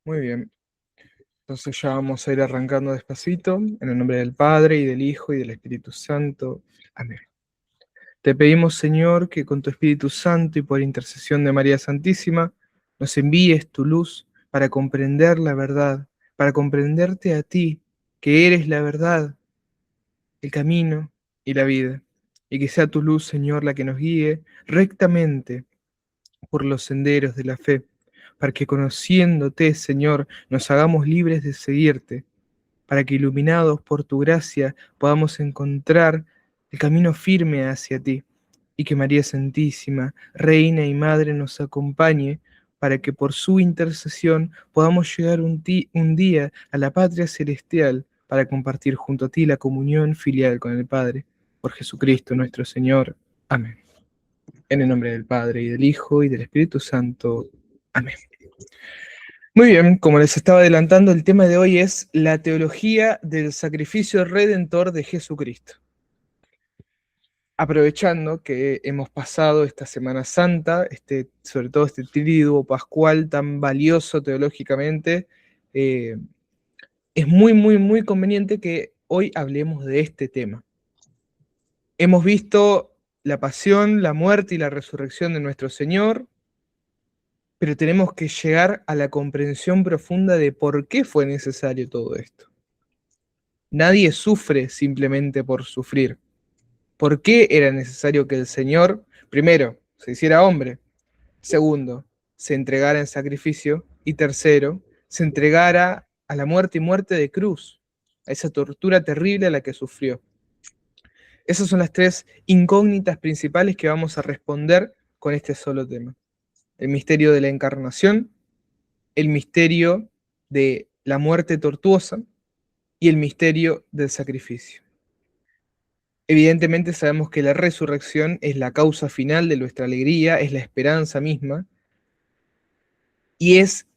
Muy bien, entonces ya vamos a ir arrancando despacito, en el nombre del Padre, y del Hijo, y del Espíritu Santo. Amén. Te pedimos, Señor, que con tu Espíritu Santo y por intercesión de María Santísima, nos envíes tu luz para comprender la verdad, para comprenderte a ti, que eres la verdad, el camino y la vida, y que sea tu luz, Señor, la que nos guíe rectamente por los senderos de la fe, para que conociéndote, Señor, nos hagamos libres de seguirte, para que iluminados por tu gracia podamos encontrar el camino firme hacia ti, y que María Santísima, Reina y Madre, nos acompañe, para que por su intercesión podamos llegar un día a la patria celestial, para compartir junto a ti la comunión filial con el Padre. Por Jesucristo nuestro Señor. Amén. En el nombre del Padre, y del Hijo, y del Espíritu Santo. Amén. Muy bien, como les estaba adelantando, el tema de hoy es la teología del sacrificio redentor de Jesucristo. Aprovechando que hemos pasado esta Semana Santa, sobre todo este triduo pascual tan valioso teológicamente, es muy conveniente que hoy hablemos de este tema. Hemos visto la pasión, la muerte y la resurrección de nuestro Señor, pero tenemos que llegar a la comprensión profunda de por qué fue necesario todo esto. Nadie sufre simplemente por sufrir. ¿Por qué era necesario que el Señor, primero, se hiciera hombre, segundo, se entregara en sacrificio, y tercero, se entregara a la muerte y muerte de cruz, a esa tortura terrible a la que sufrió? Esas son las tres incógnitas principales que vamos a responder con este solo tema. El misterio de la encarnación, el misterio de la muerte tortuosa y el misterio del sacrificio. Evidentemente sabemos que la resurrección es la causa final de nuestra alegría, es la esperanza misma, y es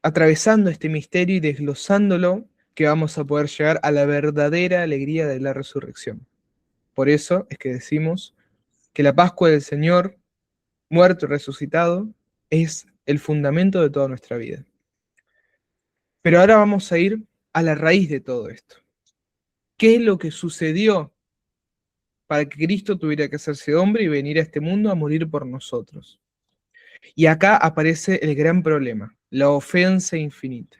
atravesando este misterio y desglosándolo que vamos a poder llegar a la verdadera alegría de la resurrección. Por eso es que decimos que la Pascua del Señor, muerto y resucitado, es el fundamento de toda nuestra vida. Pero ahora vamos a ir a la raíz de todo esto. ¿Qué es lo que sucedió para que Cristo tuviera que hacerse hombre y venir a este mundo a morir por nosotros? Y acá aparece el gran problema, la ofensa infinita.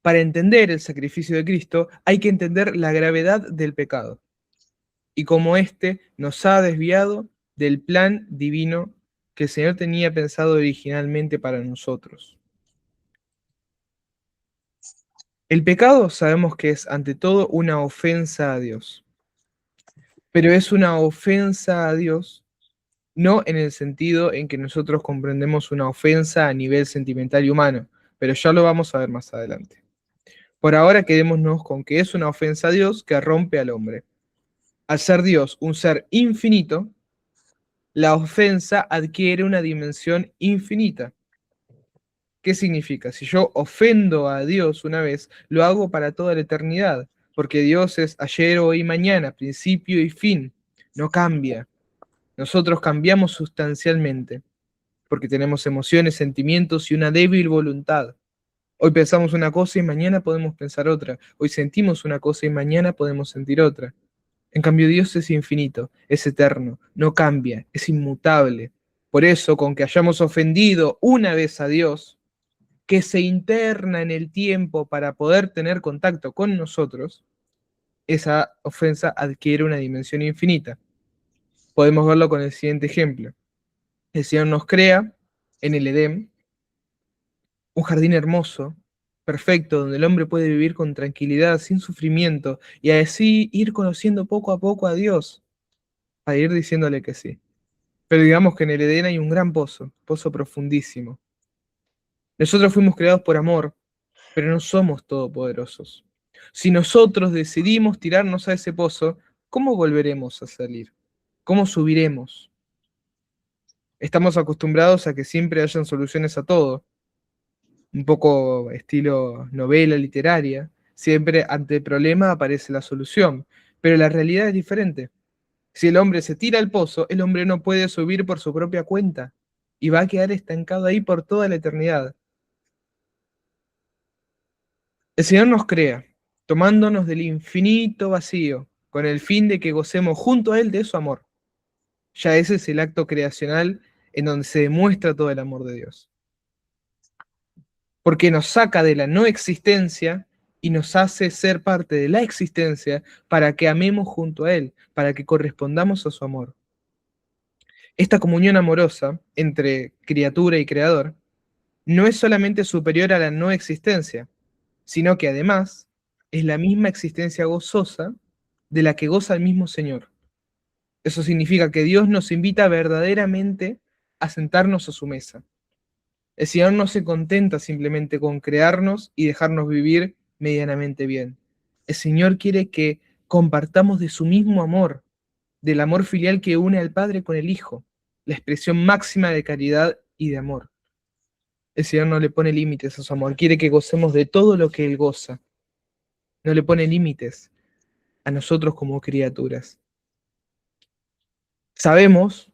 Para entender el sacrificio de Cristo hay que entender la gravedad del pecado y cómo éste nos ha desviado del plan divino que el Señor tenía pensado originalmente para nosotros. El pecado sabemos que es ante todo una ofensa a Dios, pero es una ofensa a Dios no en el sentido en que nosotros comprendemos una ofensa a nivel sentimental y humano, pero ya lo vamos a ver más adelante. Por ahora quedémonos con que es una ofensa a Dios que rompe al hombre. Al ser Dios un ser infinito, la ofensa adquiere una dimensión infinita. ¿Qué significa? Si yo ofendo a Dios una vez, lo hago para toda la eternidad, porque Dios es ayer, hoy y mañana, principio y fin, no cambia. Nosotros cambiamos sustancialmente, porque tenemos emociones, sentimientos y una débil voluntad. Hoy pensamos una cosa y mañana podemos pensar otra. Hoy sentimos una cosa y mañana podemos sentir otra. En cambio, Dios es infinito, es eterno, no cambia, es inmutable. Por eso, con que hayamos ofendido una vez a Dios, que se interna en el tiempo para poder tener contacto con nosotros, esa ofensa adquiere una dimensión infinita. Podemos verlo con el siguiente ejemplo. El Señor nos crea en el Edén, un jardín hermoso, perfecto, donde el hombre puede vivir con tranquilidad, sin sufrimiento, y así ir conociendo poco a poco a Dios, para ir diciéndole que sí. Pero digamos que en el Edén hay un gran pozo profundísimo. Nosotros fuimos creados por amor, pero no somos todopoderosos. Si nosotros decidimos tirarnos a ese pozo, ¿cómo volveremos a salir? ¿Cómo subiremos? Estamos acostumbrados a que siempre hayan soluciones a todo, un poco estilo novela literaria. Siempre ante el problema aparece la solución, pero la realidad es diferente. Si el hombre se tira al pozo, el hombre no puede subir por su propia cuenta y va a quedar estancado ahí por toda la eternidad. El Señor nos crea, tomándonos del infinito vacío, con el fin de que gocemos junto a Él de su amor. Ya ese es el acto creacional en donde se demuestra todo el amor de Dios. Porque nos saca de la no existencia y nos hace ser parte de la existencia para que amemos junto a Él, para que correspondamos a su amor. Esta comunión amorosa entre criatura y creador no es solamente superior a la no existencia, sino que además es la misma existencia gozosa de la que goza el mismo Señor. Eso significa que Dios nos invita verdaderamente a sentarnos a su mesa. El Señor no se contenta simplemente con crearnos y dejarnos vivir medianamente bien. El Señor quiere que compartamos de su mismo amor, del amor filial que une al Padre con el Hijo, la expresión máxima de caridad y de amor. El Señor no le pone límites a su amor, quiere que gocemos de todo lo que Él goza. No le pone límites a nosotros como criaturas. Sabemos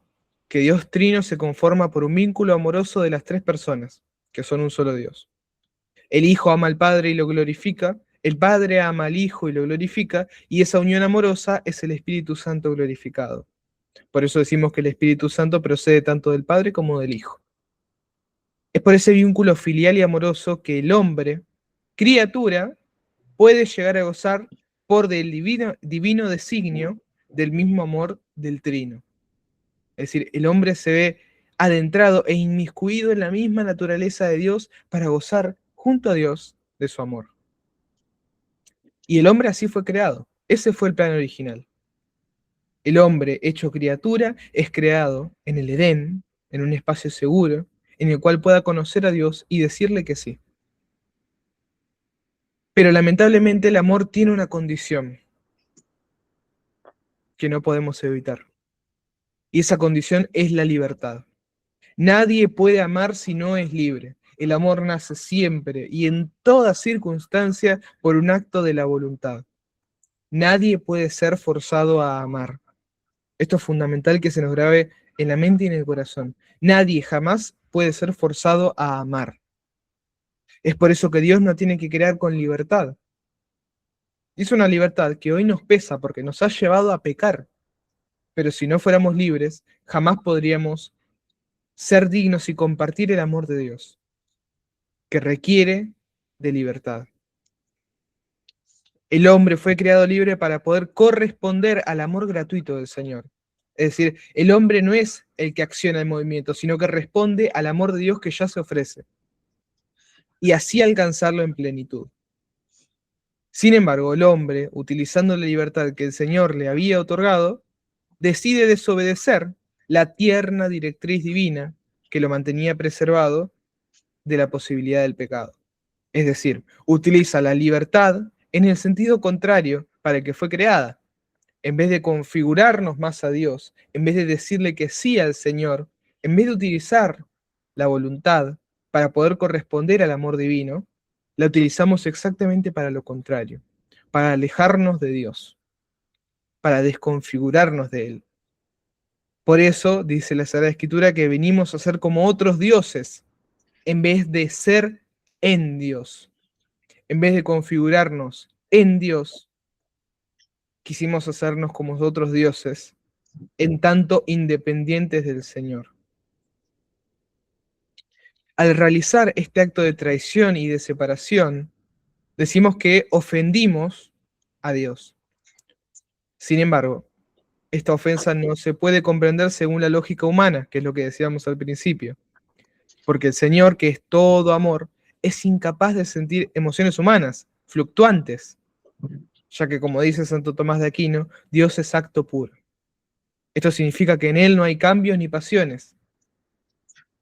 que Dios Trino se conforma por un vínculo amoroso de las tres personas, que son un solo Dios. El Hijo ama al Padre y lo glorifica, el Padre ama al Hijo y lo glorifica, y esa unión amorosa es el Espíritu Santo glorificado. Por eso decimos que el Espíritu Santo procede tanto del Padre como del Hijo. Es por ese vínculo filial y amoroso que el hombre, criatura, puede llegar a gozar por del divino designio del mismo amor del Trino. Es decir, el hombre se ve adentrado e inmiscuido en la misma naturaleza de Dios para gozar junto a Dios de su amor. Y el hombre así fue creado. Ese fue el plan original. El hombre hecho criatura es creado en el Edén, en un espacio seguro, en el cual pueda conocer a Dios y decirle que sí. Pero lamentablemente el amor tiene una condición que no podemos evitar. Y esa condición es la libertad. Nadie puede amar si no es libre. El amor nace siempre y en toda circunstancia por un acto de la voluntad. Nadie puede ser forzado a amar. Esto es fundamental que se nos grabe en la mente y en el corazón. Nadie jamás puede ser forzado a amar. Es por eso que Dios nos tiene que crear con libertad. Y es una libertad que hoy nos pesa porque nos ha llevado a pecar. Pero si no fuéramos libres, jamás podríamos ser dignos y compartir el amor de Dios, que requiere de libertad. El hombre fue creado libre para poder corresponder al amor gratuito del Señor. Es decir, el hombre no es el que acciona el movimiento, sino que responde al amor de Dios que ya se ofrece. Y así alcanzarlo en plenitud. Sin embargo, el hombre, utilizando la libertad que el Señor le había otorgado, decide desobedecer la tierna directriz divina que lo mantenía preservado de la posibilidad del pecado. Es decir, utiliza la libertad en el sentido contrario para el que fue creada. En vez de configurarnos más a Dios, en vez de decirle que sí al Señor, en vez de utilizar la voluntad para poder corresponder al amor divino, la utilizamos exactamente para lo contrario, para alejarnos de Dios, para desconfigurarnos de Él. Por eso dice la Sagrada Escritura que venimos a ser como otros dioses, en vez de ser en Dios. En vez de configurarnos en Dios, quisimos hacernos como otros dioses, en tanto independientes del Señor. Al realizar este acto de traición y de separación, decimos que ofendimos a Dios. Sin embargo, esta ofensa no se puede comprender según la lógica humana, que es lo que decíamos al principio, porque el Señor, que es todo amor, es incapaz de sentir emociones humanas, fluctuantes, ya que, como dice Santo Tomás de Aquino, Dios es acto puro. Esto significa que en Él no hay cambios ni pasiones.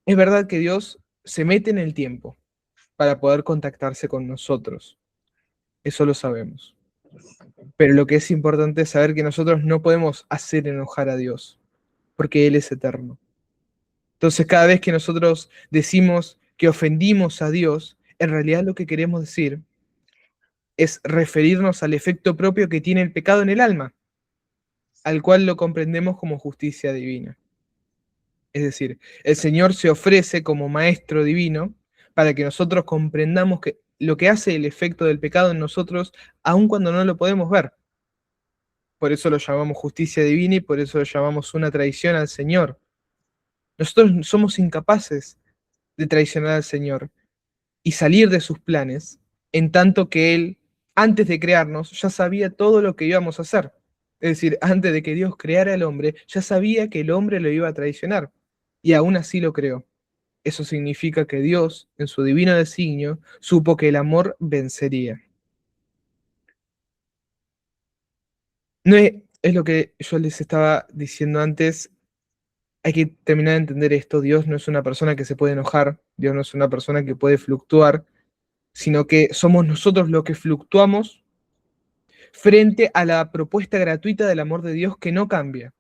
Es verdad que Dios se mete en el tiempo para poder contactarse con nosotros. Eso lo sabemos. Pero lo que es importante es saber que nosotros no podemos hacer enojar a Dios, porque Él es eterno. Entonces, cada vez que nosotros decimos que ofendimos a Dios, en realidad lo que queremos decir es referirnos al efecto propio que tiene el pecado en el alma, al cual lo comprendemos como justicia divina. Es decir, el Señor se ofrece como Maestro divino para que nosotros comprendamos que lo que hace el efecto del pecado en nosotros, aun cuando no lo podemos ver. Por eso lo llamamos justicia divina y por eso lo llamamos una traición al Señor. Nosotros somos incapaces de traicionar al Señor y salir de sus planes, en tanto que Él, antes de crearnos, ya sabía todo lo que íbamos a hacer. Es decir, antes de que Dios creara al hombre, ya sabía que el hombre lo iba a traicionar, y aún así lo creó. Eso significa que Dios, en su divino designio, supo que el amor vencería. No es lo que yo les estaba diciendo antes. Hay que terminar de entender esto. Dios no es una persona que se puede enojar, Dios no es una persona que puede fluctuar, sino que somos nosotros los que fluctuamos frente a la propuesta gratuita del amor de Dios que no cambia.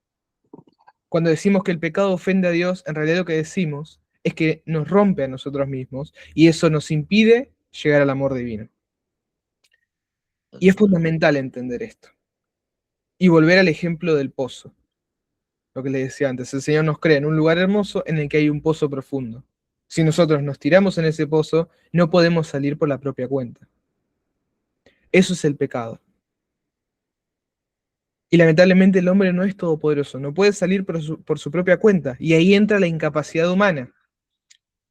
Cuando decimos que el pecado ofende a Dios, en realidad lo que decimos es que nos rompe a nosotros mismos y eso nos impide llegar al amor divino. Y es fundamental entender esto. Y volver al ejemplo del pozo. Lo que les decía antes, el Señor nos crea en un lugar hermoso en el que hay un pozo profundo. Si nosotros nos tiramos en ese pozo, no podemos salir por la propia cuenta. Eso es el pecado. Y lamentablemente el hombre no es todopoderoso, no puede salir por su propia cuenta. Y ahí entra la incapacidad humana.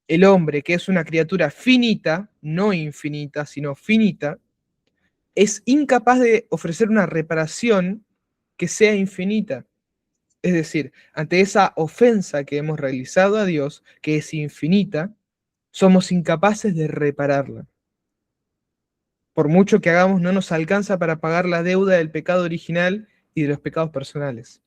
El hombre, que es una criatura finita, no infinita, sino finita, es incapaz de ofrecer una reparación que sea infinita. Es decir, ante esa ofensa que hemos realizado a Dios, que es infinita, somos incapaces de repararla. Por mucho que hagamos, no nos alcanza para pagar la deuda del pecado original y de los pecados personales.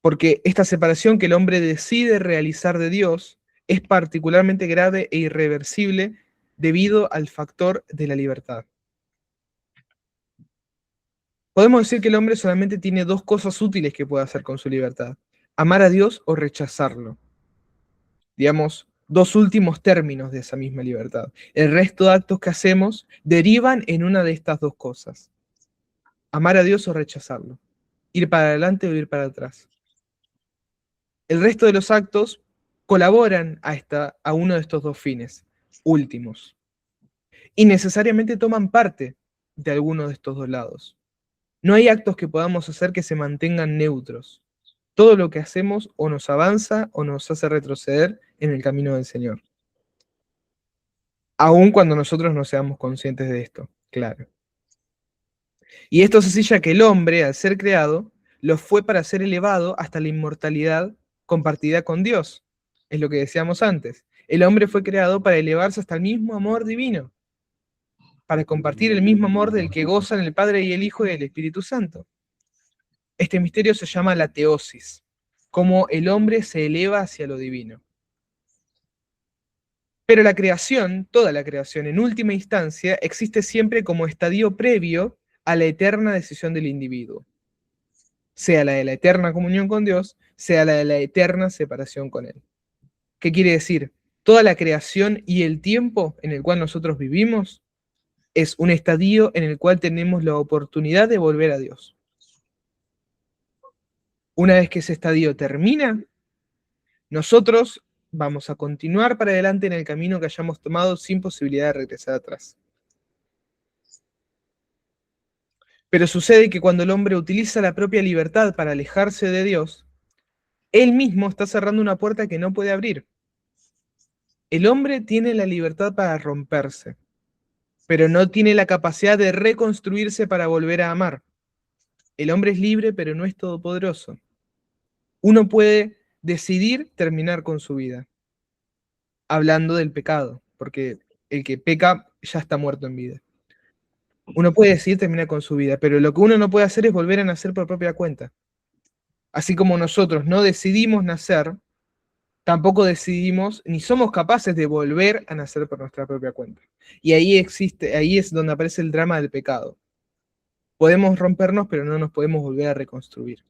Porque esta separación que el hombre decide realizar de Dios es particularmente grave e irreversible debido al factor de la libertad. Podemos decir que el hombre solamente tiene dos cosas útiles que puede hacer con su libertad: amar a Dios o rechazarlo. Digamos, dos últimos términos de esa misma libertad. El resto de actos que hacemos derivan en una de estas dos cosas: amar a Dios o rechazarlo, ir para adelante o ir para atrás. El resto de los actos colaboran a uno de estos dos fines últimos y necesariamente toman parte de alguno de estos dos lados. No hay actos que podamos hacer que se mantengan neutros. Todo lo que hacemos o nos avanza o nos hace retroceder en el camino del Señor. Aun cuando nosotros no seamos conscientes de esto, claro. Y esto se sella que el hombre, al ser creado, lo fue para ser elevado hasta la inmortalidad compartida con Dios. Es lo que decíamos antes. El hombre fue creado para elevarse hasta el mismo amor divino, para compartir el mismo amor del que gozan el Padre y el Hijo y el Espíritu Santo. Este misterio se llama la teosis, cómo el hombre se eleva hacia lo divino. Pero la creación, toda la creación, en última instancia, existe siempre como estadio previo a la eterna decisión del individuo, sea la de la eterna comunión con Dios, sea la de la eterna separación con Él. ¿Qué quiere decir? Toda la creación y el tiempo en el cual nosotros vivimos es un estadio en el cual tenemos la oportunidad de volver a Dios. Una vez que ese estadio termina, nosotros vamos a continuar para adelante en el camino que hayamos tomado sin posibilidad de regresar atrás. Pero sucede que cuando el hombre utiliza la propia libertad para alejarse de Dios, él mismo está cerrando una puerta que no puede abrir. El hombre tiene la libertad para romperse, pero no tiene la capacidad de reconstruirse para volver a amar. El hombre es libre, pero no es todopoderoso. Uno puede decidir terminar con su vida, hablando del pecado, porque el que peca ya está muerto en vida. Uno puede decidir terminar con su vida, pero lo que uno no puede hacer es volver a nacer por propia cuenta. Así como nosotros no decidimos nacer, tampoco decidimos ni somos capaces de volver a nacer por nuestra propia cuenta. Y ahí es donde aparece el drama del pecado. Podemos rompernos, pero no nos podemos volver a reconstruir.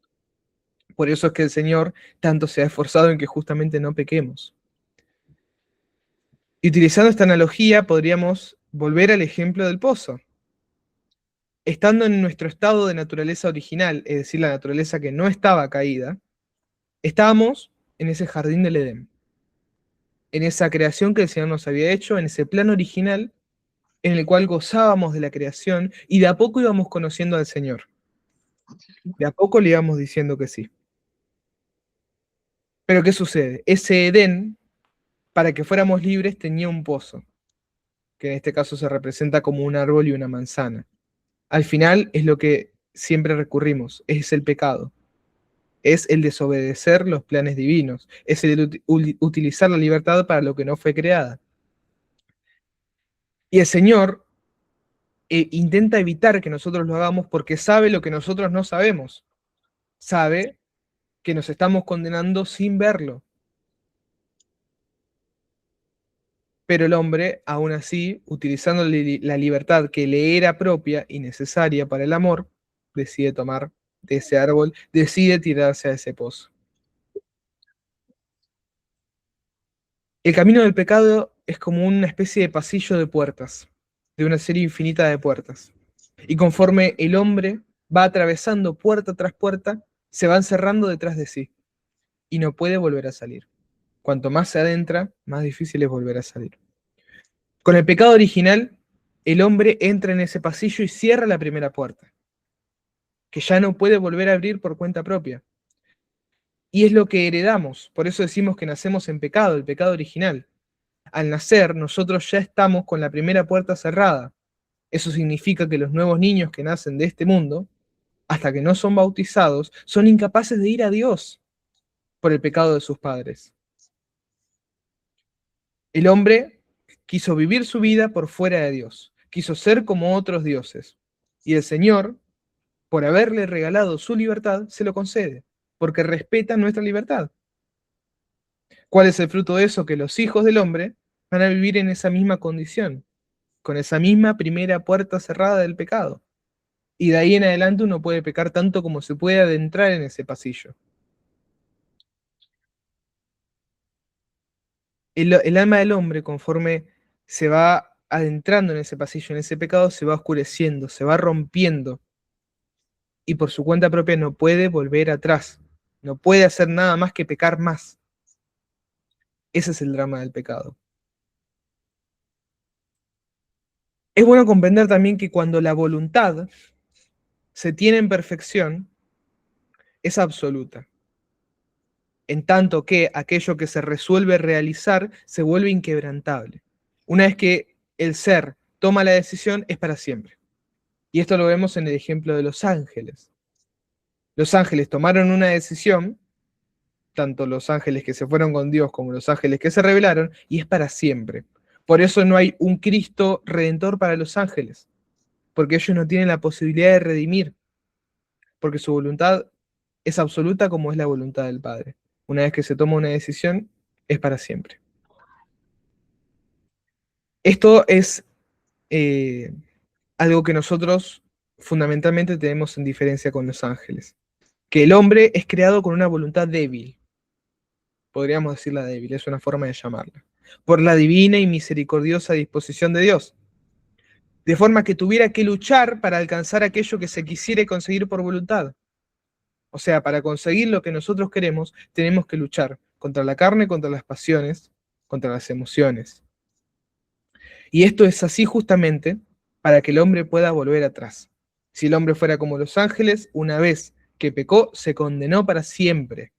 Por eso es que el Señor tanto se ha esforzado en que justamente no pequemos. Y utilizando esta analogía, podríamos volver al ejemplo del pozo. Estando en nuestro estado de naturaleza original, es decir, la naturaleza que no estaba caída, estábamos en ese jardín del Edén. en esa creación que el Señor nos había hecho, en ese plan original en el cual gozábamos de la creación y de a poco íbamos conociendo al Señor. De a poco le íbamos diciendo que sí. Pero ¿qué sucede? Ese Edén, para que fuéramos libres, tenía un pozo, que en este caso se representa como un árbol y una manzana. Al final es lo que siempre recurrimos, es el pecado, es el desobedecer los planes divinos, es el utilizar la libertad para lo que no fue creada. Y el Señor intenta evitar que nosotros lo hagamos porque sabe lo que nosotros no sabemos. Sabe que nos estamos condenando sin verlo. Pero el hombre, aún así, utilizando la libertad que le era propia y necesaria para el amor, decide tomar de ese árbol, decide tirarse a ese pozo. El camino del pecado es como una especie de pasillo de puertas, de una serie infinita de puertas. Y conforme el hombre va atravesando puerta tras puerta, se van cerrando detrás de sí y no puede volver a salir. Cuanto más se adentra, más difícil es volver a salir. Con el pecado original, el hombre entra en ese pasillo y cierra la primera puerta, que ya no puede volver a abrir por cuenta propia. Y es lo que heredamos, por eso decimos que nacemos en pecado, el pecado original. Al nacer, nosotros ya estamos con la primera puerta cerrada. Eso significa que los nuevos niños que nacen de este mundo, hasta que no son bautizados, son incapaces de ir a Dios por el pecado de sus padres. El hombre quiso vivir su vida por fuera de Dios, quiso ser como otros dioses. Y el Señor, por haberle regalado su libertad, se lo concede, porque respeta nuestra libertad. ¿Cuál es el fruto de eso? Que los hijos del hombre van a vivir en esa misma condición, con esa misma primera puerta cerrada del pecado. Y de ahí en adelante uno puede pecar tanto como se puede adentrar en ese pasillo. El alma del hombre, conforme se va adentrando en ese pasillo, en ese pecado, se va oscureciendo, se va rompiendo. Y por su cuenta propia no puede volver atrás. No puede hacer nada más que pecar más. Ese es el drama del pecado. Es bueno comprender también que cuando la voluntad se tiene en perfección, es absoluta. En tanto que aquello que se resuelve realizar se vuelve inquebrantable. Una vez que el ser toma la decisión, es para siempre. Y esto lo vemos en el ejemplo de los ángeles. Los ángeles tomaron una decisión, tanto los ángeles que se fueron con Dios como los ángeles que se rebelaron, y es para siempre. Por eso no hay un Cristo redentor para los ángeles, porque ellos no tienen la posibilidad de redimir, porque su voluntad es absoluta como es la voluntad del Padre. Una vez que se toma una decisión, es para siempre. Esto es eh, algo que nosotros fundamentalmente tenemos en diferencia con los ángeles, que el hombre es creado con una voluntad débil, podríamos decirla débil, es una forma de llamarla, por la divina y misericordiosa disposición de Dios, de forma que tuviera que luchar para alcanzar aquello que se quisiera conseguir por voluntad. O sea, para conseguir lo que nosotros queremos, tenemos que luchar contra la carne, contra las pasiones, contra las emociones. Y esto es así justamente para que el hombre pueda volver atrás. Si el hombre fuera como los ángeles, una vez que pecó, se condenó para siempre.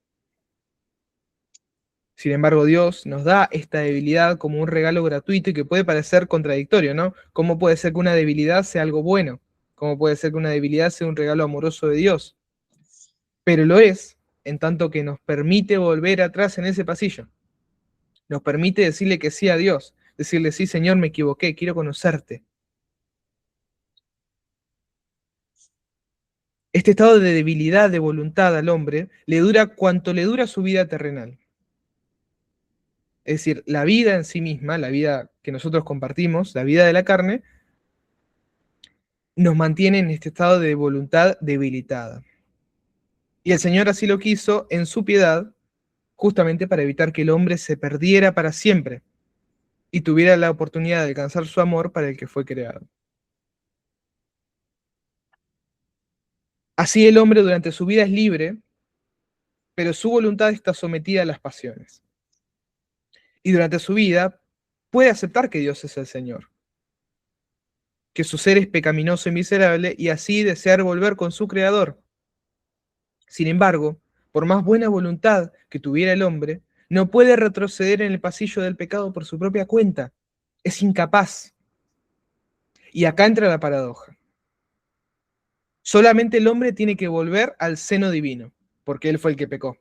Sin embargo, Dios nos da esta debilidad como un regalo gratuito y que puede parecer contradictorio, ¿no? ¿Cómo puede ser que una debilidad sea algo bueno? ¿Cómo puede ser que una debilidad sea un regalo amoroso de Dios? Pero lo es, en tanto que nos permite volver atrás en ese pasillo. Nos permite decirle que sí a Dios, decirle, sí, Señor, me equivoqué, quiero conocerte. Este estado de debilidad de voluntad al hombre le dura cuanto le dura su vida terrenal. Es decir, la vida en sí misma, la vida que nosotros compartimos, la vida de la carne, nos mantiene en este estado de voluntad debilitada. Y el Señor así lo quiso en su piedad, justamente para evitar que el hombre se perdiera para siempre y tuviera la oportunidad de alcanzar su amor para el que fue creado. Así el hombre durante su vida es libre, pero su voluntad está sometida a las pasiones. y durante su vida puede aceptar que Dios es el Señor, que su ser es pecaminoso y miserable, y así desear volver con su Creador. Sin embargo, por más buena voluntad que tuviera el hombre, no puede retroceder en el pasillo del pecado por su propia cuenta. Es incapaz. Y acá entra la paradoja. Solamente el hombre tiene que volver al seno divino, porque él fue el que pecó.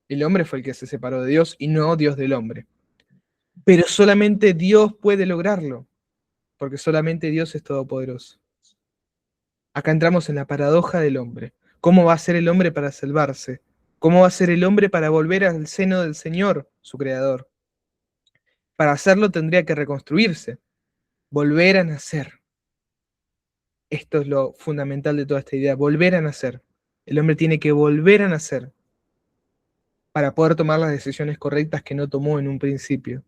El hombre fue el que se separó de Dios y no Dios del hombre. Pero solamente Dios puede lograrlo, porque solamente Dios es todopoderoso. Acá entramos en la paradoja del hombre. ¿Cómo va a ser el hombre para salvarse? ¿Cómo va a ser el hombre para volver al seno del Señor, su creador? Para hacerlo tendría que reconstruirse, volver a nacer. Esto es lo fundamental de toda esta idea, volver a nacer. El hombre tiene que volver a nacer para poder tomar las decisiones correctas que no tomó en un principio.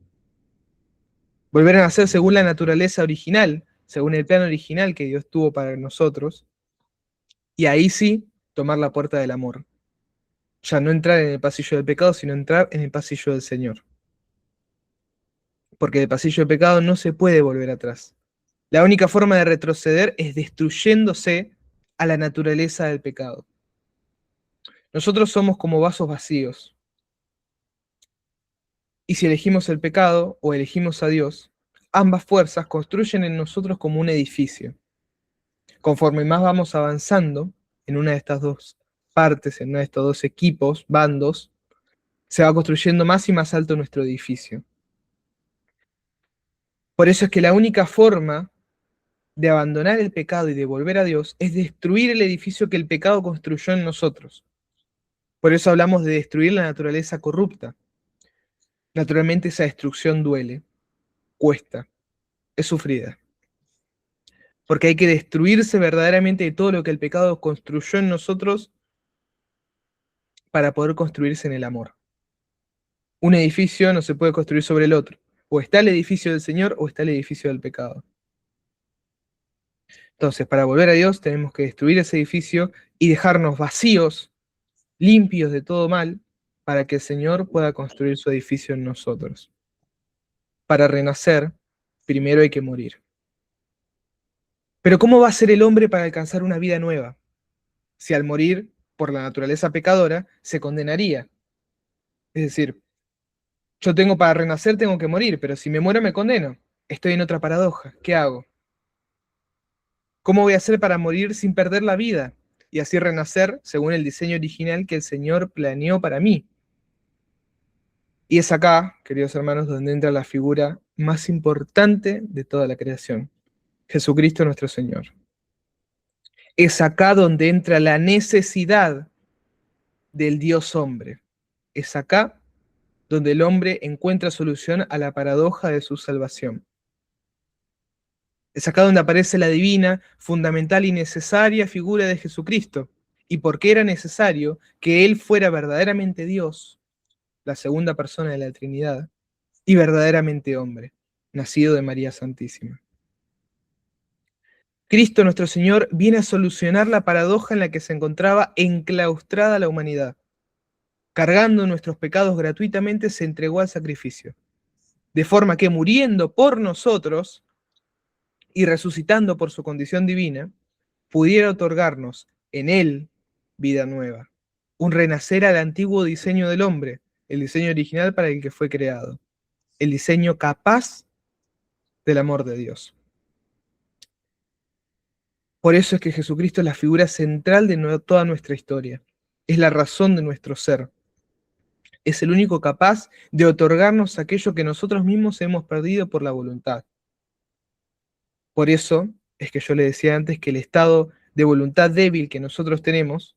Volver a nacer según la naturaleza original, según el plan original que Dios tuvo para nosotros, y ahí sí tomar la puerta del amor. Ya no entrar en el pasillo del pecado, sino entrar en el pasillo del Señor. Porque del pasillo del pecado no se puede volver atrás. La única forma de retroceder es destruyéndose a la naturaleza del pecado. Nosotros somos como vasos vacíos. Y si elegimos el pecado o elegimos a Dios, ambas fuerzas construyen en nosotros como un edificio. Conforme más vamos avanzando en una de estas dos partes, en uno de estos dos equipos, bandos, se va construyendo más y más alto nuestro edificio. Por eso es que la única forma de abandonar el pecado y de volver a Dios es destruir el edificio que el pecado construyó en nosotros. Por eso hablamos de destruir la naturaleza corrupta. Naturalmente esa destrucción duele, cuesta, es sufrida. Porque hay que destruirse verdaderamente de todo lo que el pecado construyó en nosotros para poder construirse en el amor. Un edificio no se puede construir sobre el otro. O está el edificio del Señor o está el edificio del pecado. Entonces, para volver a Dios tenemos que destruir ese edificio y dejarnos vacíos, limpios de todo mal, para que el Señor pueda construir su edificio en nosotros. Para renacer, primero hay que morir. Pero ¿cómo va a ser el hombre para alcanzar una vida nueva? Si al morir por la naturaleza pecadora, se condenaría. Es decir, yo tengo para renacer, tengo que morir, pero si me muero me condeno. Estoy en otra paradoja. ¿Qué hago? ¿Cómo voy a hacer para morir sin perder la vida? Y así renacer según el diseño original que el Señor planeó para mí. Y es acá, queridos hermanos, donde entra la figura más importante de toda la creación, Jesucristo nuestro Señor. Es acá donde entra la necesidad del Dios hombre. Es acá donde el hombre encuentra solución a la paradoja de su salvación. Es acá donde aparece la divina, fundamental y necesaria figura de Jesucristo. Y por qué era necesario que Él fuera verdaderamente Dios, la segunda persona de la Trinidad, y verdaderamente hombre, nacido de María Santísima. Cristo nuestro Señor viene a solucionar la paradoja en la que se encontraba enclaustrada la humanidad. Cargando nuestros pecados gratuitamente, se entregó al sacrificio. De forma que muriendo por nosotros y resucitando por su condición divina, pudiera otorgarnos en Él vida nueva. Un renacer al antiguo diseño del hombre, el diseño original para el que fue creado. El diseño capaz del amor de Dios. Por eso es que Jesucristo es la figura central de toda nuestra historia. Es la razón de nuestro ser. Es el único capaz de otorgarnos aquello que nosotros mismos hemos perdido por la voluntad. Por eso es que yo le decía antes que el estado de voluntad débil que nosotros tenemos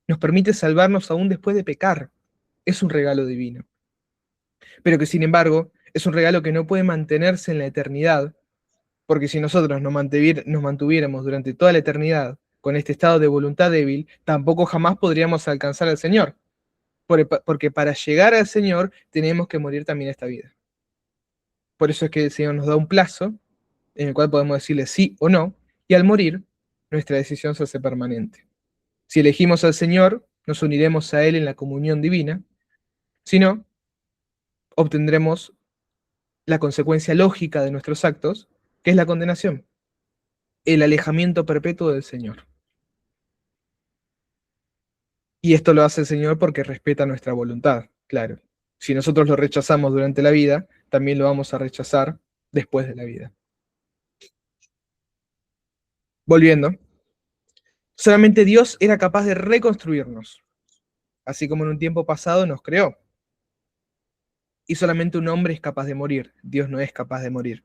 nos permite salvarnos aún después de pecar. Es un regalo divino. Pero que sin embargo es un regalo que no puede mantenerse en la eternidad, porque si nosotros nos mantuviéramos durante toda la eternidad con este estado de voluntad débil, tampoco jamás podríamos alcanzar al Señor. Porque para llegar al Señor tenemos que morir también esta vida. Por eso es que el Señor nos da un plazo en el cual podemos decirle sí o no, y al morir, nuestra decisión se hace permanente. Si elegimos al Señor, nos uniremos a Él en la comunión divina, si no, obtendremos la consecuencia lógica de nuestros actos, que es la condenación, el alejamiento perpetuo del Señor. Y esto lo hace el Señor porque respeta nuestra voluntad, claro. Si nosotros lo rechazamos durante la vida, también lo vamos a rechazar después de la vida. Volviendo, solamente Dios era capaz de reconstruirnos, así como en un tiempo pasado nos creó. Y solamente un hombre es capaz de morir, Dios no es capaz de morir.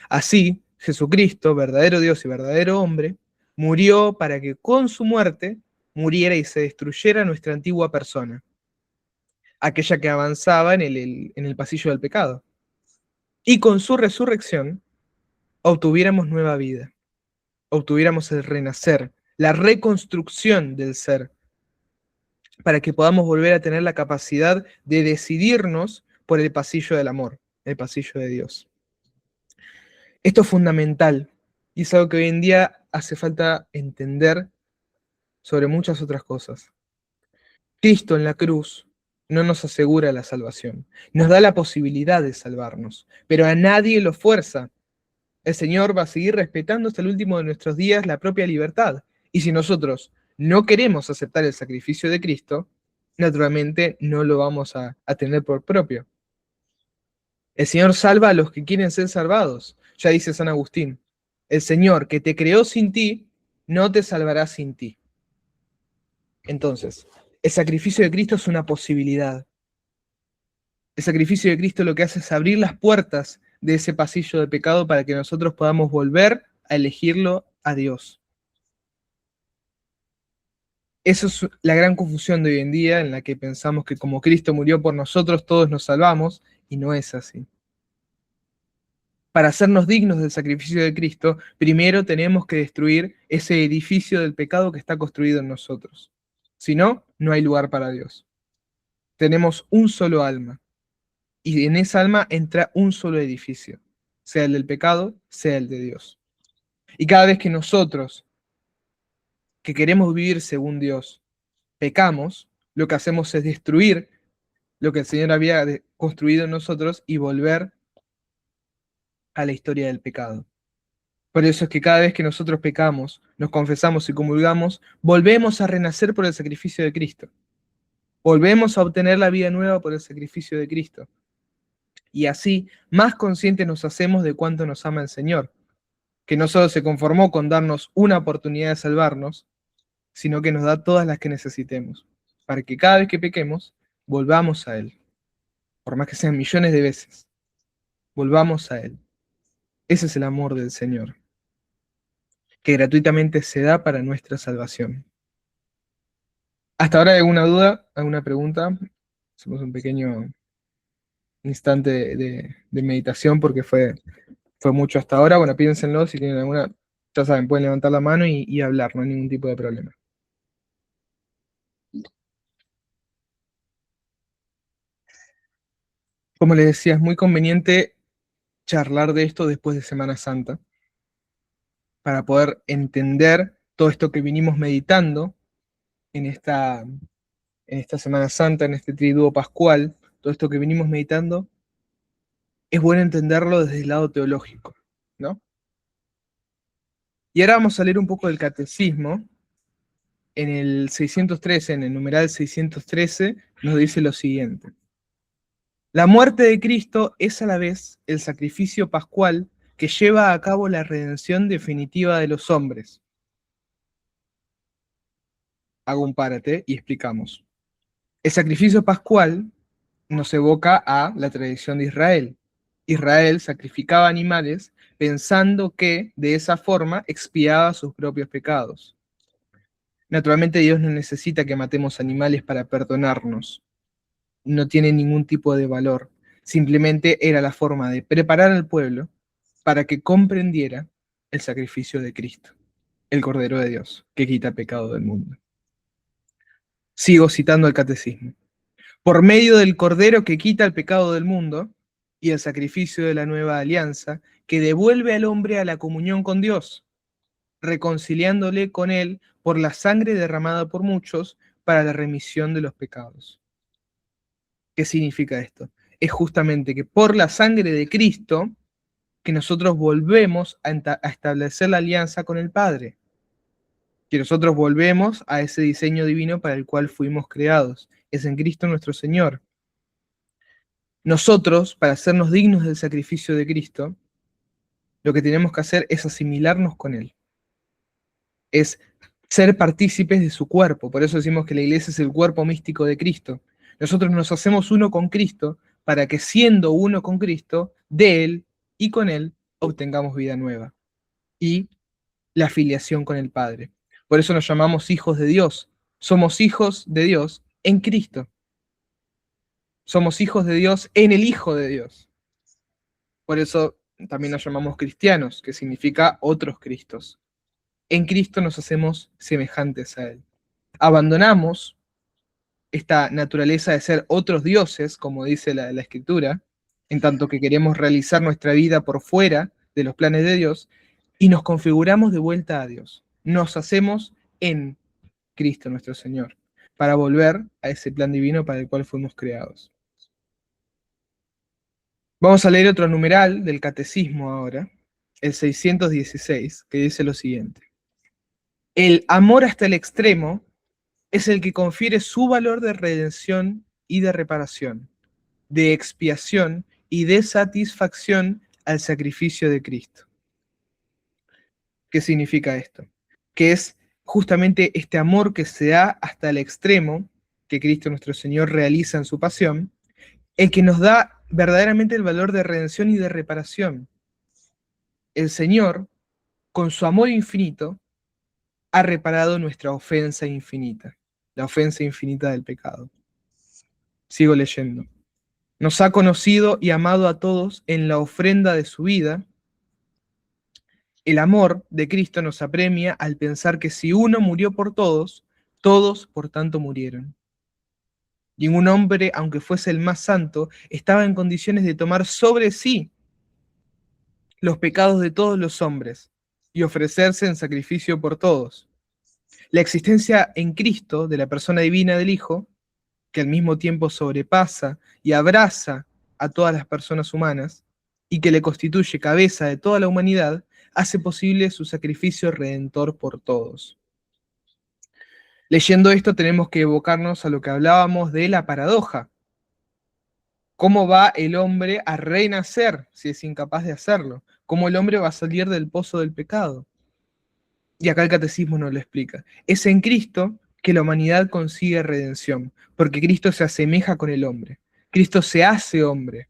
Así, Jesucristo, verdadero Dios y verdadero hombre, murió para que con su muerte muriera y se destruyera nuestra antigua persona, aquella que avanzaba en el pasillo del pecado. Y con su resurrección obtuviéramos nueva vida, obtuviéramos el renacer, la reconstrucción del ser, para que podamos volver a tener la capacidad de decidirnos por el pasillo del amor, el pasillo de Dios. Esto es fundamental y es algo que hoy en día hace falta entender sobre muchas otras cosas. Cristo en la cruz no nos asegura la salvación, nos da la posibilidad de salvarnos, pero a nadie lo fuerza. El Señor va a seguir respetando hasta el último de nuestros días la propia libertad. Y si nosotros no queremos aceptar el sacrificio de Cristo, naturalmente no lo vamos a tener por propio. El Señor salva a los que quieren ser salvados. Ya dice San Agustín, el Señor que te creó sin ti, no te salvará sin ti. Entonces, el sacrificio de Cristo es una posibilidad. El sacrificio de Cristo lo que hace es abrir las puertas de ese pasillo de pecado para que nosotros podamos volver a elegirlo a Dios. Eso es la gran confusión de hoy en día, en la que pensamos que como Cristo murió por nosotros, todos nos salvamos, y no es así. Para hacernos dignos del sacrificio de Cristo, primero tenemos que destruir ese edificio del pecado que está construido en nosotros. Si no, no hay lugar para Dios. Tenemos un solo alma, y en esa alma entra un solo edificio, sea el del pecado, sea el de Dios. Y cada vez que nosotros, que queremos vivir según Dios, pecamos, lo que hacemos es destruir lo que el Señor había construido en nosotros y volver a la historia del pecado. Por eso es que cada vez que nosotros pecamos, nos confesamos y comulgamos, volvemos a renacer por el sacrificio de Cristo. Volvemos a obtener la vida nueva por el sacrificio de Cristo. Y así, más conscientes nos hacemos de cuánto nos ama el Señor, que no solo se conformó con darnos una oportunidad de salvarnos, sino que nos da todas las que necesitemos, para que cada vez que pequemos, volvamos a Él, por más que sean millones de veces, volvamos a Él. Ese es el amor del Señor, que gratuitamente se da para nuestra salvación. ¿Hasta ahora hay alguna duda, alguna pregunta? Hacemos un pequeño instante de meditación porque fue mucho hasta ahora. Bueno, piénsenlo, si tienen alguna, ya saben, pueden levantar la mano y hablar, no hay ningún tipo de problema. Como les decía, es muy conveniente charlar de esto después de Semana Santa, para poder entender todo esto que vinimos meditando en esta Semana Santa, en este triduo pascual, todo esto que venimos meditando, es bueno entenderlo desde el lado teológico, ¿no? Y ahora vamos a leer un poco del catecismo. En el 613, en el numeral 613, nos dice lo siguiente. La muerte de Cristo es a la vez el sacrificio pascual que lleva a cabo la redención definitiva de los hombres. Hago un párate y explicamos. El sacrificio pascual nos evoca a la tradición de Israel. Israel sacrificaba animales pensando que de esa forma expiaba sus propios pecados. Naturalmente Dios no necesita que matemos animales para perdonarnos. No tiene ningún tipo de valor. Simplemente era la forma de preparar al pueblo para que comprendiera el sacrificio de Cristo, el Cordero de Dios, que quita el pecado del mundo. Sigo citando el catecismo. Por medio del Cordero que quita el pecado del mundo y el sacrificio de la nueva alianza, que devuelve al hombre a la comunión con Dios, reconciliándole con él por la sangre derramada por muchos para la remisión de los pecados. ¿Qué significa esto? es justamente que por la sangre de Cristo, que nosotros volvemos a establecer la alianza con el Padre, que nosotros volvemos a ese diseño divino para el cual fuimos creados. Es en Cristo nuestro Señor. Nosotros, para hacernos dignos del sacrificio de Cristo, lo que tenemos que hacer es asimilarnos con Él. Es ser partícipes de su cuerpo. Por eso decimos que la iglesia es el cuerpo místico de Cristo. Nosotros nos hacemos uno con Cristo para que siendo uno con Cristo, de Él y con Él, obtengamos vida nueva y la filiación con el Padre. Por eso nos llamamos hijos de Dios. Somos hijos de Dios en Cristo. Somos hijos de Dios en el Hijo de Dios. Por eso también nos llamamos cristianos, que significa otros Cristos. En Cristo nos hacemos semejantes a Él. Abandonamos esta naturaleza de ser otros dioses, como dice la Escritura, en tanto que queremos realizar nuestra vida por fuera de los planes de Dios, y nos configuramos de vuelta a Dios. Nos hacemos en Cristo nuestro Señor, para volver a ese plan divino para el cual fuimos creados. Vamos a leer otro numeral del Catecismo ahora, el 616, que dice lo siguiente. El amor hasta el extremo es el que confiere su valor de redención y de reparación, de expiación y de satisfacción al sacrificio de Cristo. ¿Qué significa esto? Que es justamente este amor que se da hasta el extremo, que Cristo nuestro Señor realiza en su pasión, el que nos da verdaderamente el valor de redención y de reparación. El Señor, con su amor infinito, ha reparado nuestra ofensa infinita, la ofensa infinita del pecado. Sigo leyendo. Nos ha conocido y amado a todos en la ofrenda de su vida. El amor de Cristo nos apremia al pensar que si uno murió por todos, todos por tanto murieron. Ningún hombre, aunque fuese el más santo, estaba en condiciones de tomar sobre sí los pecados de todos los hombres y ofrecerse en sacrificio por todos. La existencia en Cristo de la persona divina del Hijo, que al mismo tiempo sobrepasa y abraza a todas las personas humanas y que le constituye cabeza de toda la humanidad, hace posible su sacrificio redentor por todos. Leyendo esto tenemos que evocarnos a lo que hablábamos de la paradoja. ¿Cómo va el hombre a renacer si es incapaz de hacerlo? ¿Cómo el hombre va a salir del pozo del pecado? Y acá el catecismo nos lo explica. Es en Cristo que la humanidad consigue redención, porque Cristo se asemeja con el hombre. Cristo se hace hombre,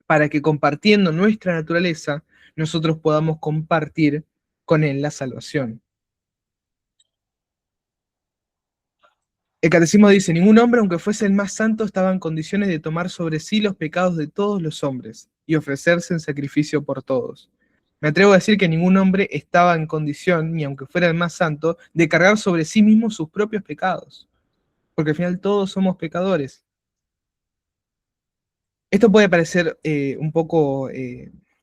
para que compartiendo nuestra naturaleza, nosotros podamos compartir con Él la salvación. El catecismo dice, ningún hombre, aunque fuese el más santo, estaba en condiciones de tomar sobre sí los pecados de todos los hombres y ofrecerse en sacrificio por todos. Me atrevo a decir que ningún hombre estaba en condición, ni aunque fuera el más santo, de cargar sobre sí mismo sus propios pecados, porque al final todos somos pecadores. Esto puede parecer un poco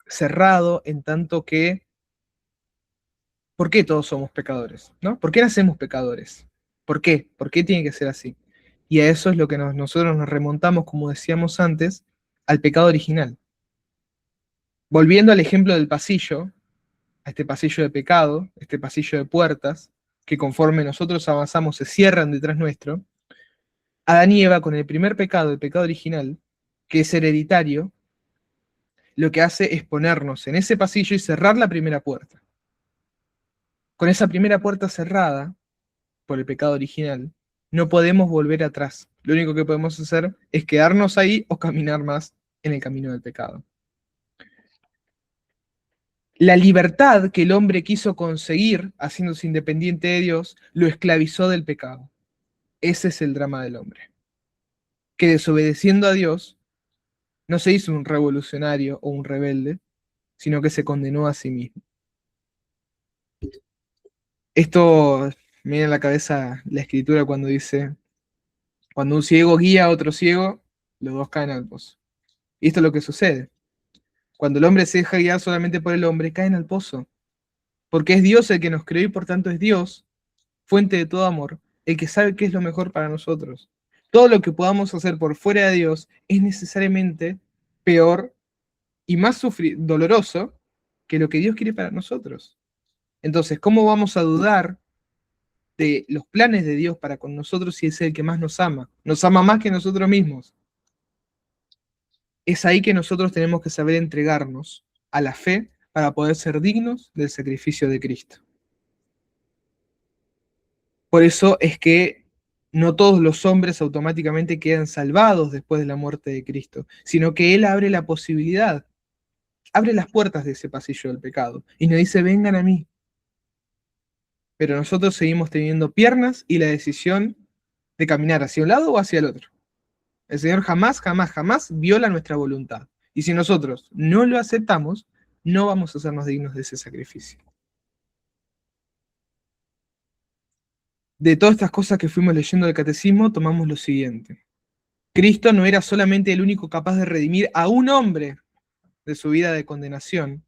cerrado en tanto que, ¿por qué todos somos pecadores? ¿No? ¿Por qué nacemos pecadores? ¿Por qué? ¿Por qué tiene que ser así? Y a eso es lo que nosotros nos remontamos, como decíamos antes, al pecado original. Volviendo al ejemplo del pasillo, a este pasillo de pecado, este pasillo de puertas, que conforme nosotros avanzamos se cierran detrás nuestro, Adán y Eva con el primer pecado, el pecado original, que es hereditario, lo que hace es ponernos en ese pasillo y cerrar la primera puerta. Con esa primera puerta cerrada, por el pecado original, no podemos volver atrás. Lo único que podemos hacer es quedarnos ahí o caminar más en el camino del pecado. La libertad que el hombre quiso conseguir, haciéndose independiente de Dios, lo esclavizó del pecado. Ese es el drama del hombre. Que desobedeciendo a Dios, no se hizo un revolucionario o un rebelde, sino que se condenó a sí mismo. Esto me viene a la cabeza la escritura cuando dice, cuando un ciego guía a otro ciego, los dos caen al pozo. Y esto es lo que sucede. Cuando el hombre se deja guiar solamente por el hombre, caen al pozo. Porque es Dios el que nos creó y por tanto es Dios, fuente de todo amor, el que sabe qué es lo mejor para nosotros. todo lo que podamos hacer por fuera de Dios es necesariamente peor y más doloroso que lo que Dios quiere para nosotros. Entonces, ¿cómo vamos a dudar de los planes de Dios para con nosotros si es el que más nos ama? Nos ama más que nosotros mismos. Es ahí que nosotros tenemos que saber entregarnos a la fe para poder ser dignos del sacrificio de Cristo. Por eso es que no todos los hombres automáticamente quedan salvados después de la muerte de Cristo, sino que Él abre la posibilidad, abre las puertas de ese pasillo del pecado y nos dice, vengan a mí. Pero nosotros seguimos teniendo piernas y la decisión de caminar hacia un lado o hacia el otro. El Señor jamás, jamás, jamás viola nuestra voluntad. Y si nosotros no lo aceptamos, no vamos a hacernos dignos de ese sacrificio. De todas estas cosas que fuimos leyendo del catecismo, tomamos lo siguiente. Cristo no era solamente el único capaz de redimir a un hombre de su vida de condenación,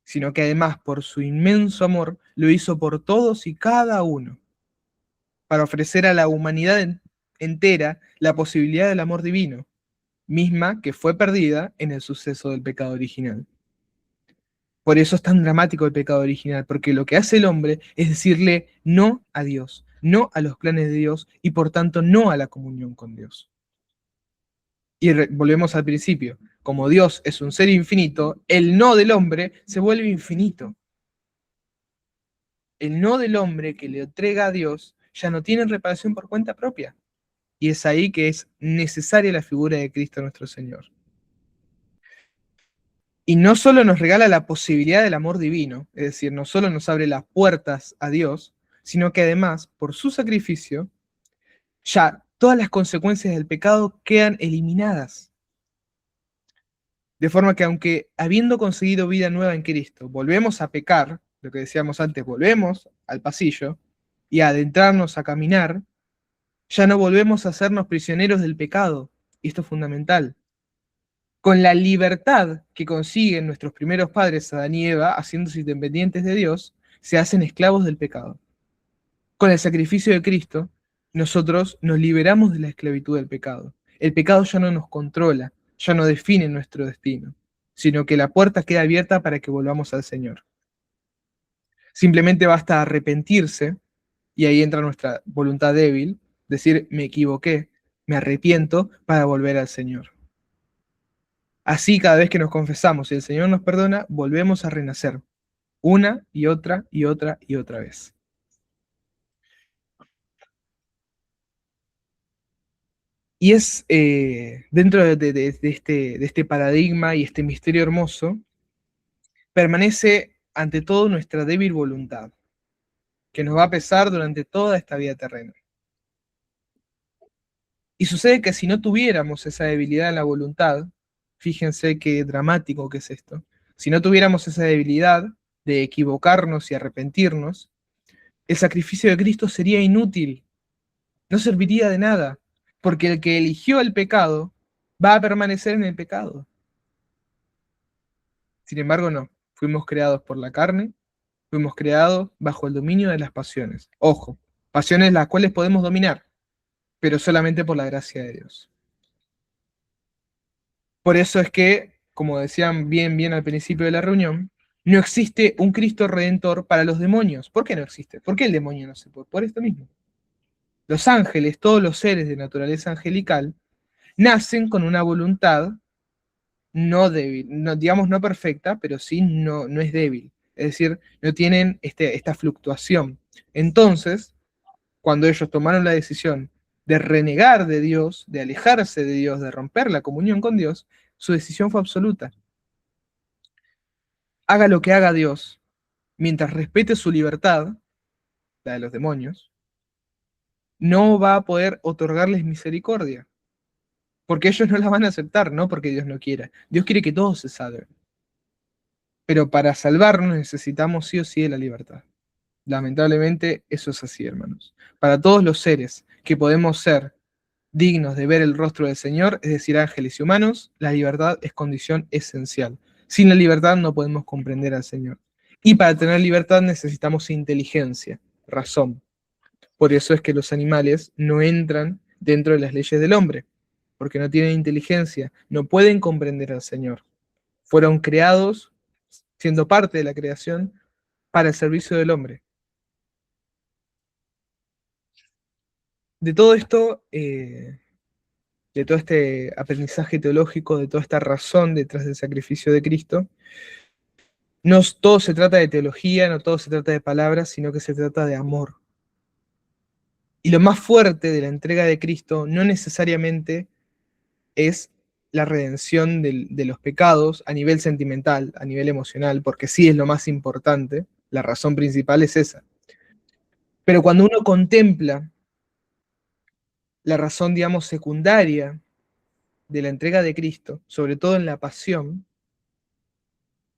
sino que además, por su inmenso amor, lo hizo por todos y cada uno, para ofrecer a la humanidad entera la posibilidad del amor divino, misma que fue perdida en el suceso del pecado original. Por eso es tan dramático el pecado original, porque lo que hace el hombre es decirle no a Dios, no a los planes de Dios y por tanto no a la comunión con Dios. Y volvemos al principio, como Dios es un ser infinito, el no del hombre se vuelve infinito. El no del hombre que le entrega a Dios ya no tiene reparación por cuenta propia. Y es ahí que es necesaria la figura de Cristo nuestro Señor. Y no solo nos regala la posibilidad del amor divino, es decir, no solo nos abre las puertas a Dios, sino que además, por su sacrificio, ya todas las consecuencias del pecado quedan eliminadas. De forma que aunque habiendo conseguido vida nueva en Cristo, volvemos a pecar, lo que decíamos antes, volvemos al pasillo y a adentrarnos a caminar, ya no volvemos a hacernos prisioneros del pecado. Y esto es fundamental. Con la libertad que consiguen nuestros primeros padres, Adán y Eva, haciéndose independientes de Dios, se hacen esclavos del pecado. Con el sacrificio de Cristo, nosotros nos liberamos de la esclavitud del pecado. El pecado ya no nos controla, ya no define nuestro destino, sino que la puerta queda abierta para que volvamos al Señor. Simplemente basta arrepentirse, y ahí entra nuestra voluntad débil, decir, me equivoqué, me arrepiento para volver al Señor. Así, cada vez que nos confesamos y el Señor nos perdona, volvemos a renacer, una y otra y otra y otra vez. Y es dentro de este paradigma y este misterio hermoso, permanece ante todo nuestra débil voluntad, que nos va a pesar durante toda esta vida terrena. Y sucede que si no tuviéramos esa debilidad en la voluntad, fíjense qué dramático que es esto, si no tuviéramos esa debilidad de equivocarnos y arrepentirnos, el sacrificio de Cristo sería inútil, no serviría de nada, porque el que eligió el pecado va a permanecer en el pecado. Sin embargo, no, fuimos creados por la carne, fuimos creados bajo el dominio de las pasiones. Ojo, pasiones las cuales podemos dominar, pero solamente por la gracia de Dios. Por eso es que, como decían bien al principio de la reunión, no existe un Cristo redentor para los demonios. ¿Por qué no existe? ¿Por qué el demonio no se puede? Por esto mismo. Los ángeles, todos los seres de naturaleza angelical, nacen con una voluntad no débil, no, digamos no perfecta, pero sí no es débil. Es decir, no tienen esta fluctuación. Entonces, cuando ellos tomaron la decisión de renegar de Dios, de alejarse de Dios, de romper la comunión con Dios, su decisión fue absoluta. Haga lo que haga Dios, mientras respete su libertad, la de los demonios, no va a poder otorgarles misericordia. Porque ellos no la van a aceptar, no porque Dios no quiera. Dios quiere que todos se salven. Pero para salvarnos necesitamos sí o sí de la libertad. Lamentablemente eso es así, hermanos. Para todos los seres que podemos ser dignos de ver el rostro del Señor, es decir, ángeles y humanos, la libertad es condición esencial. Sin la libertad no podemos comprender al Señor. Y para tener libertad necesitamos inteligencia, razón. Por eso es que los animales no entran dentro de las leyes del hombre, porque no tienen inteligencia, no pueden comprender al Señor. Fueron creados, siendo parte de la creación, para el servicio del hombre. De todo esto, de todo este aprendizaje teológico, de toda esta razón detrás del sacrificio de Cristo, no todo se trata de teología, no todo se trata de palabras, sino que se trata de amor. Y lo más fuerte de la entrega de Cristo no necesariamente es la redención de los pecados a nivel sentimental, a nivel emocional, porque sí es lo más importante, la razón principal es esa. Pero cuando uno contempla la razón, digamos, secundaria de la entrega de Cristo, sobre todo en la pasión,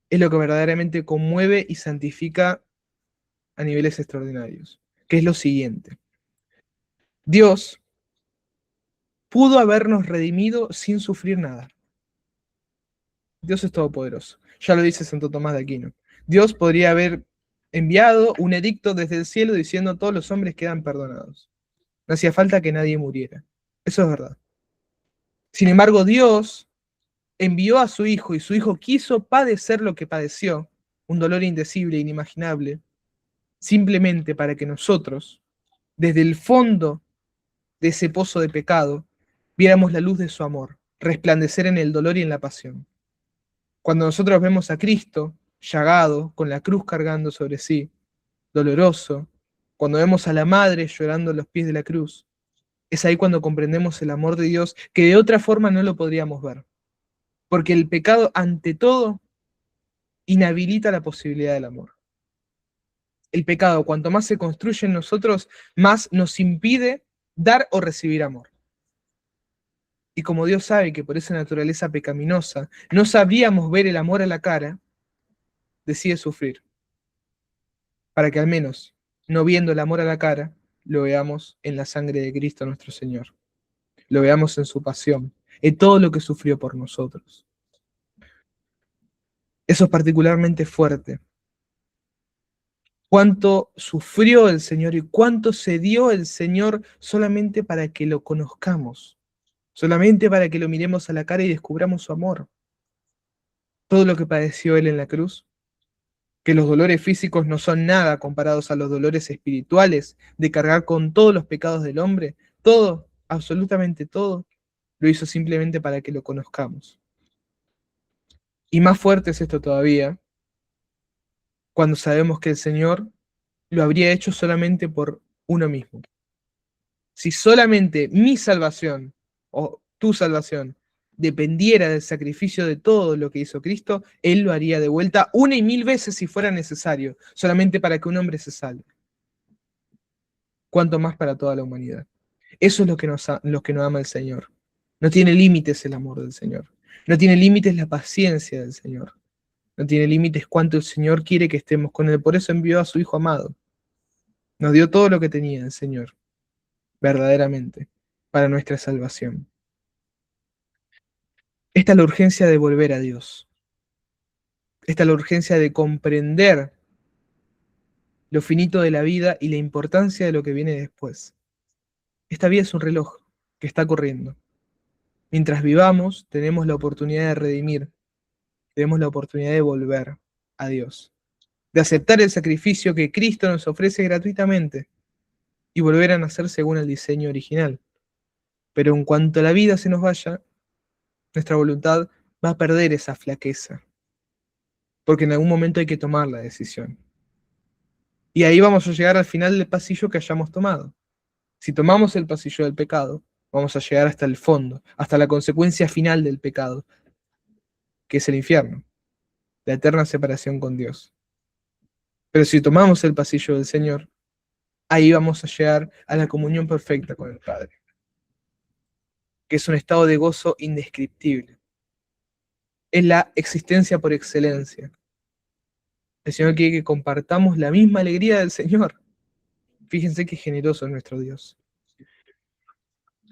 es lo que verdaderamente conmueve y santifica a niveles extraordinarios, que es lo siguiente. Dios pudo habernos redimido sin sufrir nada. Dios es todopoderoso. Ya lo dice Santo Tomás de Aquino. Dios podría haber enviado un edicto desde el cielo diciendo todos los hombres quedan perdonados. No hacía falta que nadie muriera. Eso es verdad. Sin embargo, Dios envió a su Hijo y su Hijo quiso padecer lo que padeció, un dolor indecible, inimaginable, simplemente para que nosotros, desde el fondo de ese pozo de pecado, viéramos la luz de su amor, resplandecer en el dolor y en la pasión. Cuando nosotros vemos a Cristo llagado, con la cruz cargando sobre sí, doloroso, cuando vemos a la madre llorando a los pies de la cruz, es ahí cuando comprendemos el amor de Dios, que de otra forma no lo podríamos ver. Porque el pecado, ante todo, inhabilita la posibilidad del amor. El pecado, cuanto más se construye en nosotros, más nos impide dar o recibir amor. Y como Dios sabe que por esa naturaleza pecaminosa no sabríamos ver el amor a la cara, decide sufrir, para que al menos, no viendo el amor a la cara, lo veamos en la sangre de Cristo nuestro Señor. Lo veamos en su pasión, en todo lo que sufrió por nosotros. Eso es particularmente fuerte. Cuánto sufrió el Señor y cuánto se dio el Señor solamente para que lo conozcamos, solamente para que lo miremos a la cara y descubramos su amor. Todo lo que padeció Él en la cruz, que los dolores físicos no son nada comparados a los dolores espirituales de cargar con todos los pecados del hombre, todo, absolutamente todo, lo hizo simplemente para que lo conozcamos. Y más fuerte es esto todavía, cuando sabemos que el Señor lo habría hecho solamente por uno mismo. Si solamente mi salvación o tu salvación dependiera del sacrificio de todo lo que hizo Cristo, Él lo haría de vuelta una y mil veces si fuera necesario, solamente para que un hombre se salve. Cuanto más para toda la humanidad. Eso es lo que nos ama el Señor. No tiene límites el amor del Señor. No tiene límites la paciencia del Señor. No tiene límites cuánto el Señor quiere que estemos con Él. Por eso envió a su Hijo amado. Nos dio todo lo que tenía el Señor, verdaderamente, para nuestra salvación. Esta es la urgencia de volver a Dios. Esta es la urgencia de comprender lo finito de la vida y la importancia de lo que viene después. Esta vida es un reloj que está corriendo. Mientras vivamos, tenemos la oportunidad de redimir, tenemos la oportunidad de volver a Dios, de aceptar el sacrificio que Cristo nos ofrece gratuitamente y volver a nacer según el diseño original. Pero en cuanto la vida se nos vaya, nuestra voluntad va a perder esa flaqueza, porque en algún momento hay que tomar la decisión. Y ahí vamos a llegar al final del pasillo que hayamos tomado. Si tomamos el pasillo del pecado, vamos a llegar hasta el fondo, hasta la consecuencia final del pecado, que es el infierno, la eterna separación con Dios. Pero si tomamos el pasillo del Señor, ahí vamos a llegar a la comunión perfecta con el Padre, que es un estado de gozo indescriptible. Es la existencia por excelencia. El Señor quiere que compartamos la misma alegría del Señor. Fíjense qué generoso es nuestro Dios.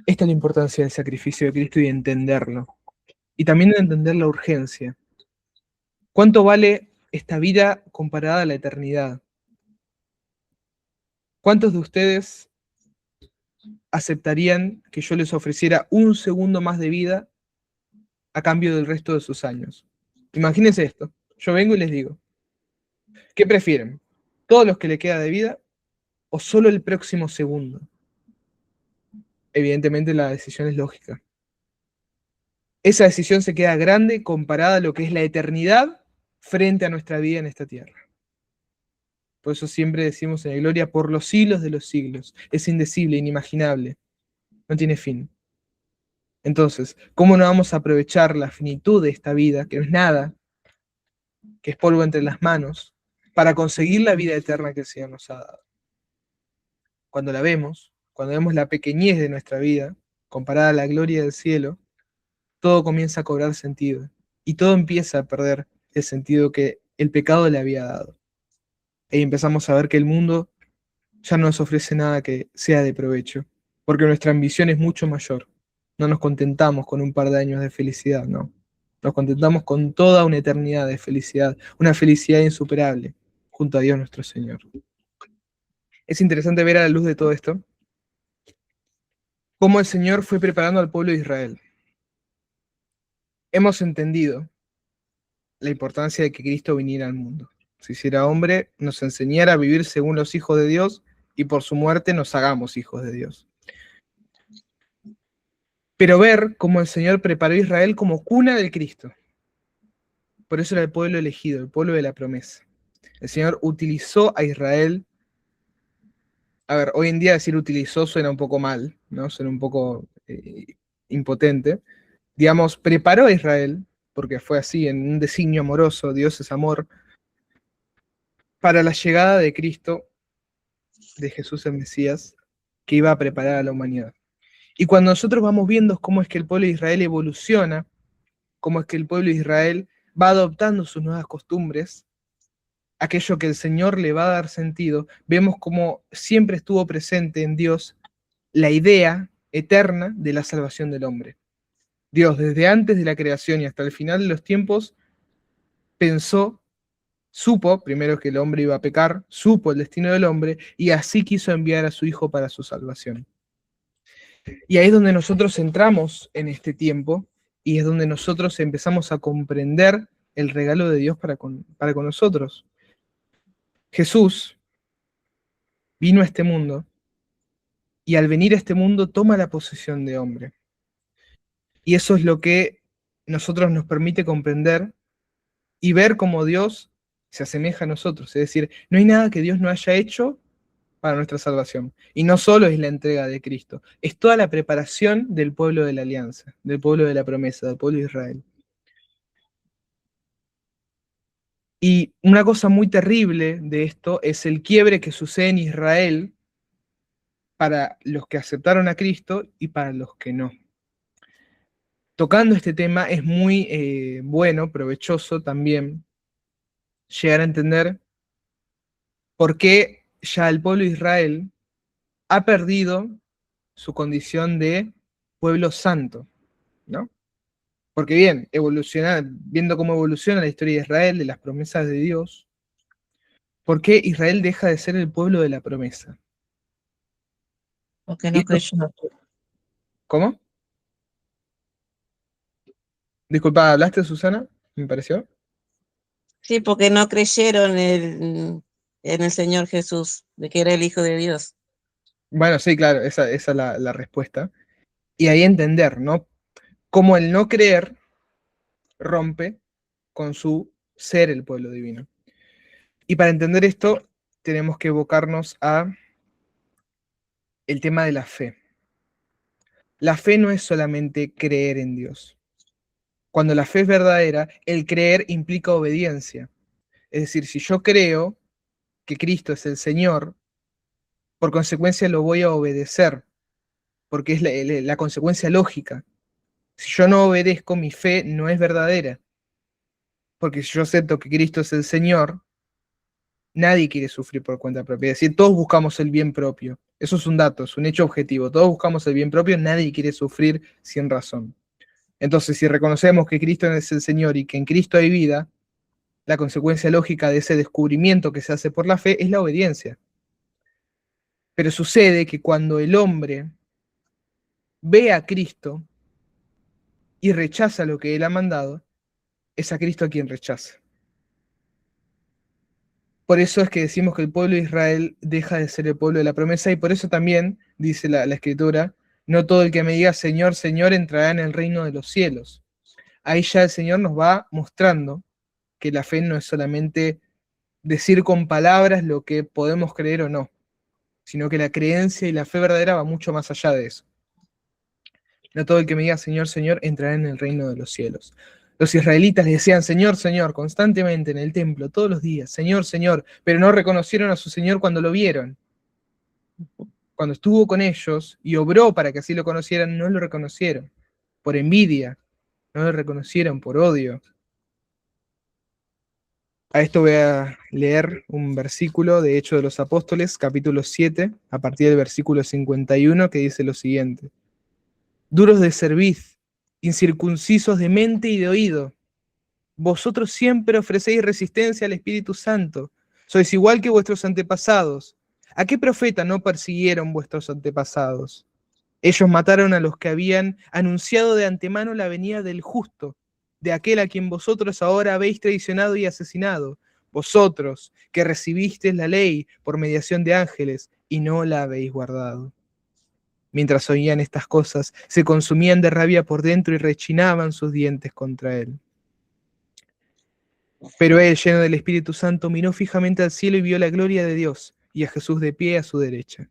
Esta es la importancia del sacrificio de Cristo y de entenderlo. Y también de entender la urgencia. ¿Cuánto vale esta vida comparada a la eternidad? ¿Cuántos de ustedes aceptarían que yo les ofreciera un segundo más de vida a cambio del resto de sus años? Imagínense esto. Yo vengo y les digo, ¿qué prefieren? ¿Todos los que le queda de vida o solo el próximo segundo? Evidentemente la decisión es lógica. Esa decisión se queda grande comparada a lo que es la eternidad frente a nuestra vida en esta tierra. Por eso siempre decimos en la gloria, por los siglos de los siglos. Es indecible, inimaginable, no tiene fin. Entonces, ¿cómo no vamos a aprovechar la finitud de esta vida, que no es nada, que es polvo entre las manos, para conseguir la vida eterna que el Señor nos ha dado? Cuando la vemos, cuando vemos la pequeñez de nuestra vida, comparada a la gloria del cielo, todo comienza a cobrar sentido y todo empieza a perder el sentido que el pecado le había dado. Y empezamos a ver que el mundo ya no nos ofrece nada que sea de provecho, porque nuestra ambición es mucho mayor. No nos contentamos con un par de años de felicidad, no. Nos contentamos con toda una eternidad de felicidad, una felicidad insuperable, junto a Dios nuestro Señor. Es interesante ver a la luz de todo esto cómo el Señor fue preparando al pueblo de Israel. Hemos entendido la importancia de que Cristo viniera al mundo. Se hiciera hombre, nos enseñara a vivir según los hijos de Dios y por su muerte nos hagamos hijos de Dios. Pero ver cómo el Señor preparó a Israel como cuna del Cristo. Por eso era el pueblo elegido, el pueblo de la promesa. El Señor utilizó a Israel. A ver, hoy en día decir utilizó suena un poco mal, ¿no? Suena un poco impotente. Digamos, preparó a Israel, porque fue así, en un designio amoroso, Dios es amor, para la llegada de Cristo, de Jesús el Mesías, que iba a preparar a la humanidad. Y cuando nosotros vamos viendo cómo es que el pueblo de Israel evoluciona, cómo es que el pueblo de Israel va adoptando sus nuevas costumbres, aquello que el Señor le va a dar sentido, vemos cómo siempre estuvo presente en Dios la idea eterna de la salvación del hombre. Dios, desde antes de la creación y hasta el final de los tiempos, pensó, supo primero que el hombre iba a pecar, supo el destino del hombre y así quiso enviar a su Hijo para su salvación. Y ahí es donde nosotros entramos en este tiempo y es donde nosotros empezamos a comprender el regalo de Dios para con nosotros. Jesús vino a este mundo y al venir a este mundo toma la posición de hombre. Y eso es lo que nosotros nos permite comprender y ver cómo Dios se asemeja a nosotros. Es decir, no hay nada que Dios no haya hecho para nuestra salvación. Y no solo es la entrega de Cristo, es toda la preparación del pueblo de la alianza, del pueblo de la promesa, del pueblo de Israel. Y una cosa muy terrible de esto es el quiebre que sucede en Israel para los que aceptaron a Cristo y para los que no. Tocando este tema es muy bueno, provechoso también, llegar a entender por qué ya el pueblo de Israel ha perdido su condición de pueblo santo, ¿no? Porque bien, viendo cómo evoluciona la historia de Israel, de las promesas de Dios, ¿por qué Israel deja de ser el pueblo de la promesa? Porque Y no esto, creyó. ¿cómo? Disculpa, ¿hablaste, Susana? Me pareció. Sí, porque no creyeron en el Señor Jesús, de que era el Hijo de Dios. Bueno, sí, claro, esa es la respuesta. Y ahí entender, ¿no? Cómo el no creer rompe con su ser el pueblo divino. Y para entender esto, tenemos que evocarnos a el tema de la fe. La fe no es solamente creer en Dios. Cuando la fe es verdadera, el creer implica obediencia. Es decir, si yo creo que Cristo es el Señor, por consecuencia lo voy a obedecer, porque es la consecuencia lógica. Si yo no obedezco, mi fe no es verdadera, porque si yo acepto que Cristo es el Señor, nadie quiere sufrir por cuenta propia. Es decir, todos buscamos el bien propio. Eso es un dato, es un hecho objetivo. Todos buscamos el bien propio, nadie quiere sufrir sin razón. Entonces, si reconocemos que Cristo es el Señor y que en Cristo hay vida, la consecuencia lógica de ese descubrimiento que se hace por la fe es la obediencia. Pero sucede que cuando el hombre ve a Cristo y rechaza lo que él ha mandado, es a Cristo a quien rechaza. Por eso es que decimos que el pueblo de Israel deja de ser el pueblo de la promesa, y por eso también, dice la Escritura, no todo el que me diga Señor, Señor entrará en el reino de los cielos. Ahí ya el Señor nos va mostrando que la fe no es solamente decir con palabras lo que podemos creer o no, sino que la creencia y la fe verdadera va mucho más allá de eso. No todo el que me diga Señor, Señor entrará en el reino de los cielos. Los israelitas le decían Señor, Señor, constantemente en el templo, todos los días, Señor, Señor, pero no reconocieron a su Señor cuando lo vieron. Cuando estuvo con ellos y obró para que así lo conocieran, no lo reconocieron. Por envidia, no lo reconocieron por odio. A esto voy a leer un versículo de Hechos de los Apóstoles, capítulo 7, a partir del versículo 51, que dice lo siguiente. Duros de cerviz, incircuncisos de mente y de oído, vosotros siempre ofrecéis resistencia al Espíritu Santo. Sois igual que vuestros antepasados. ¿A qué profeta no persiguieron vuestros antepasados? Ellos mataron a los que habían anunciado de antemano la venida del justo, de aquel a quien vosotros ahora habéis traicionado y asesinado. Vosotros, que recibisteis la ley por mediación de ángeles y no la habéis guardado. Mientras oían estas cosas, se consumían de rabia por dentro y rechinaban sus dientes contra él. Pero él, lleno del Espíritu Santo, miró fijamente al cielo y vio la gloria de Dios y a Jesús de pie a su derecha.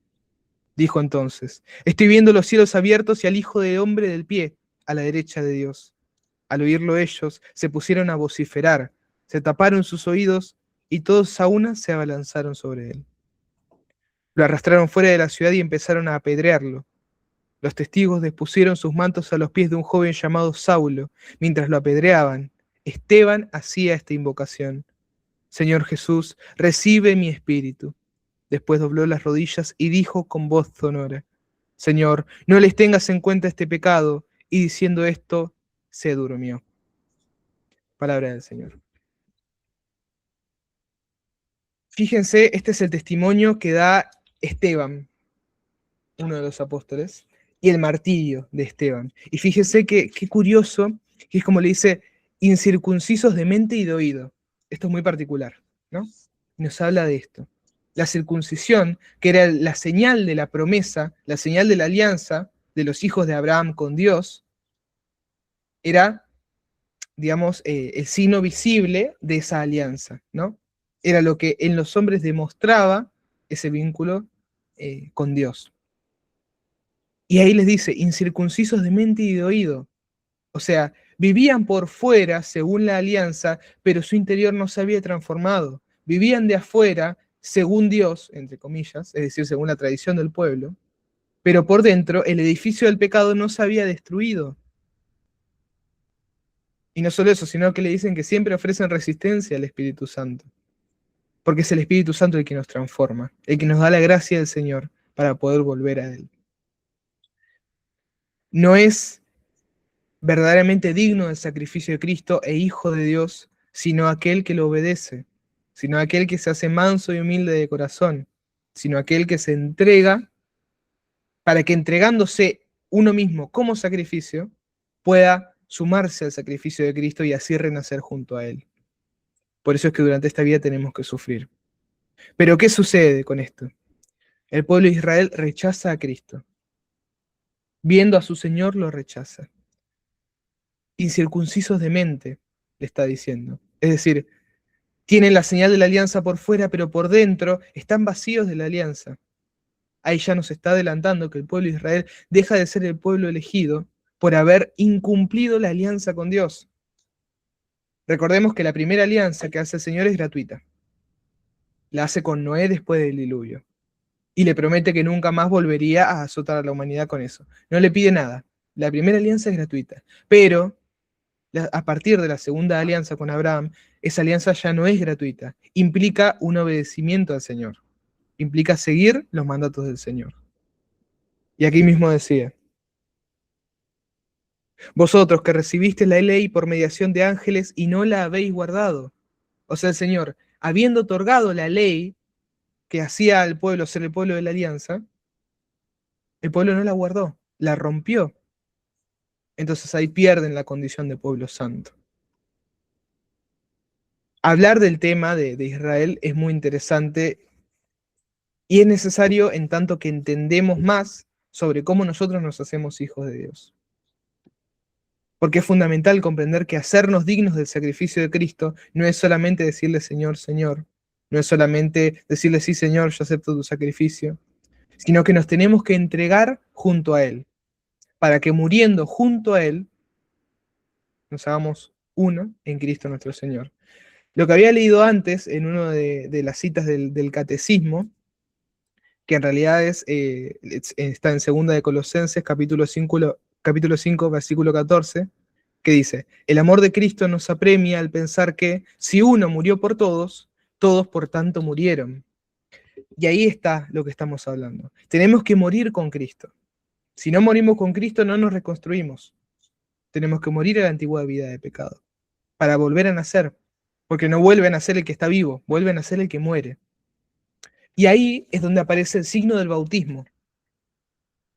Dijo entonces, estoy viendo los cielos abiertos y al Hijo del Hombre del pie, a la derecha de Dios. Al oírlo ellos, se pusieron a vociferar, se taparon sus oídos y todos a una se abalanzaron sobre él. Lo arrastraron fuera de la ciudad y empezaron a apedrearlo. Los testigos depusieron sus mantos a los pies de un joven llamado Saulo. Mientras lo apedreaban, Esteban hacía esta invocación. Señor Jesús, recibe mi espíritu. Después dobló las rodillas y dijo con voz sonora, Señor, no les tengas en cuenta este pecado. Y diciendo esto, se durmió. Palabra del Señor. Fíjense, este es el testimonio que da Esteban, uno de los apóstoles, y el martirio de Esteban. Y fíjense qué curioso, que es como le dice, incircuncisos de mente y de oído. Esto es muy particular, ¿no? Nos habla de esto. La circuncisión, que era la señal de la promesa, la señal de la alianza de los hijos de Abraham con Dios, era, digamos, el signo visible de esa alianza, ¿no? Era lo que en los hombres demostraba ese vínculo con Dios. Y ahí les dice, incircuncisos de mente y de oído. O sea, vivían por fuera según la alianza, pero su interior no se había transformado. Vivían de afuera según Dios, entre comillas, es decir, según la tradición del pueblo, pero por dentro el edificio del pecado no se había destruido. Y no solo eso, sino que le dicen que siempre ofrecen resistencia al Espíritu Santo, porque es el Espíritu Santo el que nos transforma, el que nos da la gracia del Señor para poder volver a Él. No es verdaderamente digno del sacrificio de Cristo e hijo de Dios, sino aquel que lo obedece, sino aquel que se hace manso y humilde de corazón, sino aquel que se entrega para que entregándose uno mismo como sacrificio, pueda sumarse al sacrificio de Cristo y así renacer junto a Él. Por eso es que durante esta vida tenemos que sufrir. Pero ¿qué sucede con esto? El pueblo de Israel rechaza a Cristo. Viendo a su Señor, lo rechaza. Incircuncisos de mente, le está diciendo. Es decir, tienen la señal de la alianza por fuera, pero por dentro están vacíos de la alianza. Ahí ya nos está adelantando que el pueblo de Israel deja de ser el pueblo elegido por haber incumplido la alianza con Dios. Recordemos que la primera alianza que hace el Señor es gratuita. La hace con Noé después del diluvio. Y le promete que nunca más volvería a azotar a la humanidad con eso. No le pide nada. La primera alianza es gratuita. Pero a partir de la segunda alianza con Abraham, esa alianza ya no es gratuita. Implica un obedecimiento al Señor. Implica seguir los mandatos del Señor. Y aquí mismo decía, vosotros que recibisteis la ley por mediación de ángeles y no la habéis guardado. O sea, el Señor, habiendo otorgado la ley, que hacía al pueblo ser el pueblo de la alianza, el pueblo no la guardó, la rompió. Entonces ahí pierden la condición de pueblo santo. Hablar del tema de Israel es muy interesante y es necesario en tanto que entendemos más sobre cómo nosotros nos hacemos hijos de Dios. Porque es fundamental comprender que hacernos dignos del sacrificio de Cristo no es solamente decirle Señor, Señor, no es solamente decirle sí, Señor, yo acepto tu sacrificio, sino que nos tenemos que entregar junto a Él, para que muriendo junto a Él nos hagamos uno en Cristo nuestro Señor. Lo que había leído antes en una de las citas del catecismo, que en realidad está en segunda de Colosenses, capítulo 5, versículo 14, que dice, el amor de Cristo nos apremia al pensar que si uno murió por todos, todos por tanto murieron. Y ahí está lo que estamos hablando. Tenemos que morir con Cristo. Si no morimos con Cristo, no nos reconstruimos. Tenemos que morir a la antigua vida de pecado para volver a nacer, porque no vuelve a nacer el que está vivo, vuelve a nacer el que muere. Y ahí es donde aparece el signo del bautismo.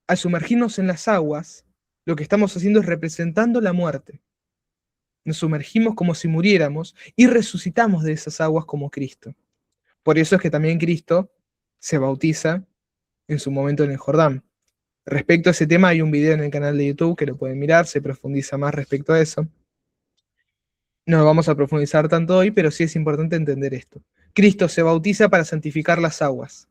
Al sumergirnos en las aguas, lo que estamos haciendo es representando la muerte. Nos sumergimos como si muriéramos y resucitamos de esas aguas como Cristo. Por eso es que también Cristo se bautiza en su momento en el Jordán. Respecto a ese tema hay un video en el canal de YouTube que lo pueden mirar, se profundiza más respecto a eso. No vamos a profundizar tanto hoy, pero sí es importante entender esto. Cristo se bautiza para santificar las aguas,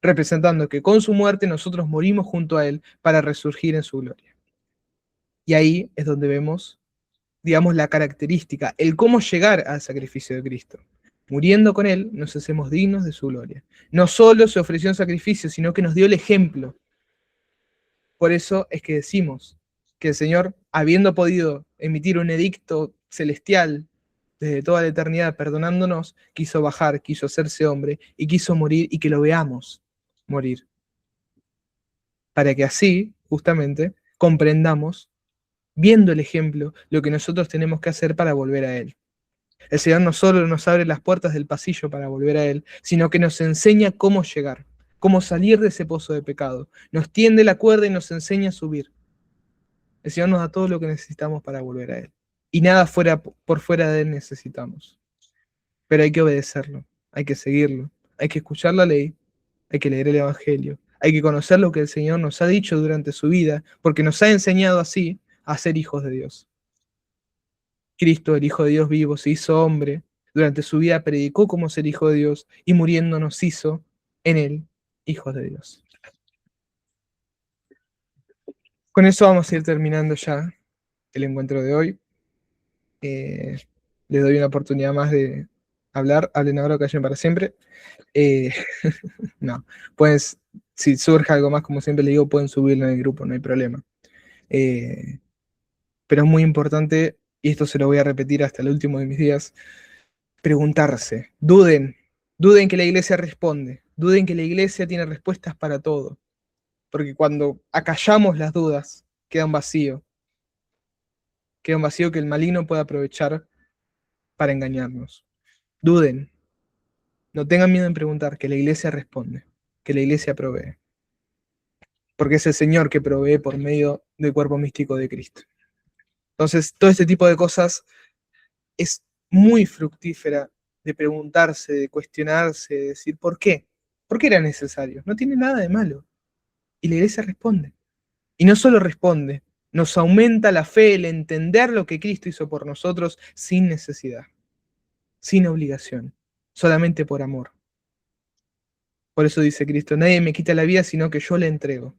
representando que con su muerte nosotros morimos junto a Él para resurgir en su gloria. Y ahí es donde vemos, digamos, la característica, el cómo llegar al sacrificio de Cristo. Muriendo con Él, nos hacemos dignos de su gloria. No solo se ofreció un sacrificio, sino que nos dio el ejemplo. Por eso es que decimos que el Señor, habiendo podido emitir un edicto celestial desde toda la eternidad perdonándonos, quiso bajar, quiso hacerse hombre y quiso morir y que lo veamos morir. Para que así, justamente, comprendamos, viendo el ejemplo, lo que nosotros tenemos que hacer para volver a Él. El Señor no solo nos abre las puertas del pasillo para volver a Él, sino que nos enseña cómo llegar, cómo salir de ese pozo de pecado. Nos tiende la cuerda y nos enseña a subir. El Señor nos da todo lo que necesitamos para volver a Él. Y nada por fuera de Él necesitamos. Pero hay que obedecerlo, hay que seguirlo, hay que escuchar la ley, hay que leer el Evangelio, hay que conocer lo que el Señor nos ha dicho durante su vida, porque nos ha enseñado así a ser hijos de Dios. Cristo, el Hijo de Dios vivo, se hizo hombre, durante su vida predicó como ser hijo de Dios y muriendo nos hizo en Él hijos de Dios. Con eso vamos a ir terminando ya el encuentro de hoy. Les doy una oportunidad más de hablar, hablen ahora o callen para siempre. No, pues si surge algo más, como siempre le digo, pueden subirlo en el grupo, no hay problema. Pero es muy importante, y esto se lo voy a repetir hasta el último de mis días, preguntarse, duden que la iglesia responde, duden que la iglesia tiene respuestas para todo, porque cuando acallamos las dudas, queda un vacío que el maligno puede aprovechar para engañarnos. Duden, no tengan miedo en preguntar, que la iglesia responde, que la iglesia provee, porque es el Señor que provee por medio del cuerpo místico de Cristo. Entonces, todo este tipo de cosas es muy fructífera de preguntarse, de cuestionarse, de decir, ¿por qué? ¿Por qué era necesario? No tiene nada de malo. Y la iglesia responde. Y no solo responde, nos aumenta la fe, el entender lo que Cristo hizo por nosotros sin necesidad, sin obligación, solamente por amor. Por eso dice Cristo, nadie me quita la vida, sino que yo le entrego.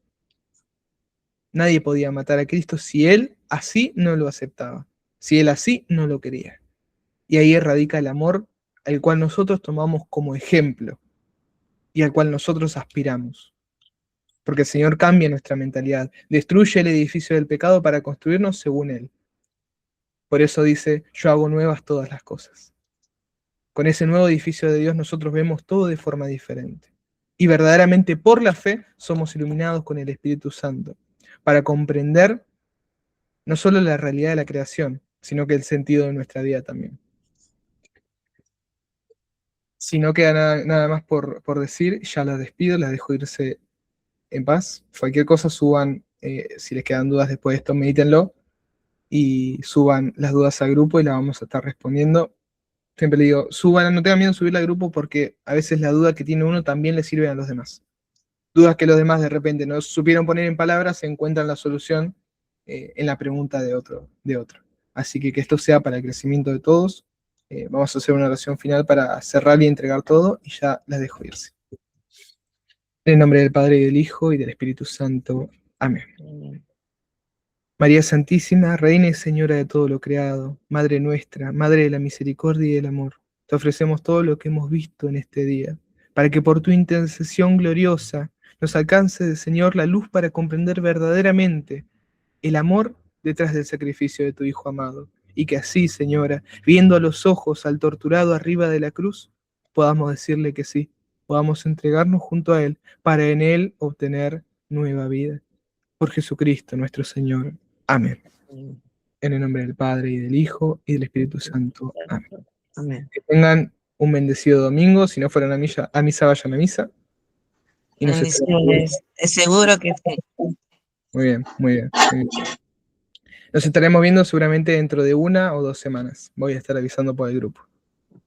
Nadie podía matar a Cristo si Él así no lo aceptaba, si Él así no lo quería. Y ahí radica el amor al cual nosotros tomamos como ejemplo y al cual nosotros aspiramos. Porque el Señor cambia nuestra mentalidad, destruye el edificio del pecado para construirnos según Él. Por eso dice, yo hago nuevas todas las cosas. Con ese nuevo edificio de Dios nosotros vemos todo de forma diferente. Y verdaderamente por la fe somos iluminados con el Espíritu Santo para comprender no solo la realidad de la creación, sino que el sentido de nuestra vida también. Si no queda nada más por decir, ya las despido, las dejo irse en paz. Cualquier cosa suban, si les quedan dudas después de esto, medítenlo y suban las dudas al grupo y las vamos a estar respondiendo. Siempre le digo, suban, no tengan miedo de subirla al grupo porque a veces la duda que tiene uno también le sirve a los demás. Dudas que los demás de repente no supieron poner en palabras, se encuentran la solución en la pregunta de otro. Así que esto sea para el crecimiento de todos. Vamos a hacer una oración final para cerrar y entregar todo y ya las dejo irse. En el nombre del Padre y del Hijo y del Espíritu Santo. Amén. María Santísima, Reina y Señora de todo lo creado, Madre nuestra, Madre de la misericordia y del amor, te ofrecemos todo lo que hemos visto en este día, para que por tu intercesión gloriosa nos alcance, Señor, la luz para comprender verdaderamente el amor detrás del sacrificio de tu Hijo amado, y que así, Señora, viendo a los ojos al torturado arriba de la cruz, podamos decirle que sí, podamos entregarnos junto a Él, para en Él obtener nueva vida. Por Jesucristo nuestro Señor. Amén. En el nombre del Padre, y del Hijo, y del Espíritu Santo. Amén. Amén. Que tengan un bendecido domingo. Si no fueron a misa, vayan a misa. Y nos Bendiciones. Es seguro que sí. Muy bien, muy bien, muy bien. Nos estaremos viendo seguramente dentro de 1 o 2 semanas. Voy a estar avisando por el grupo.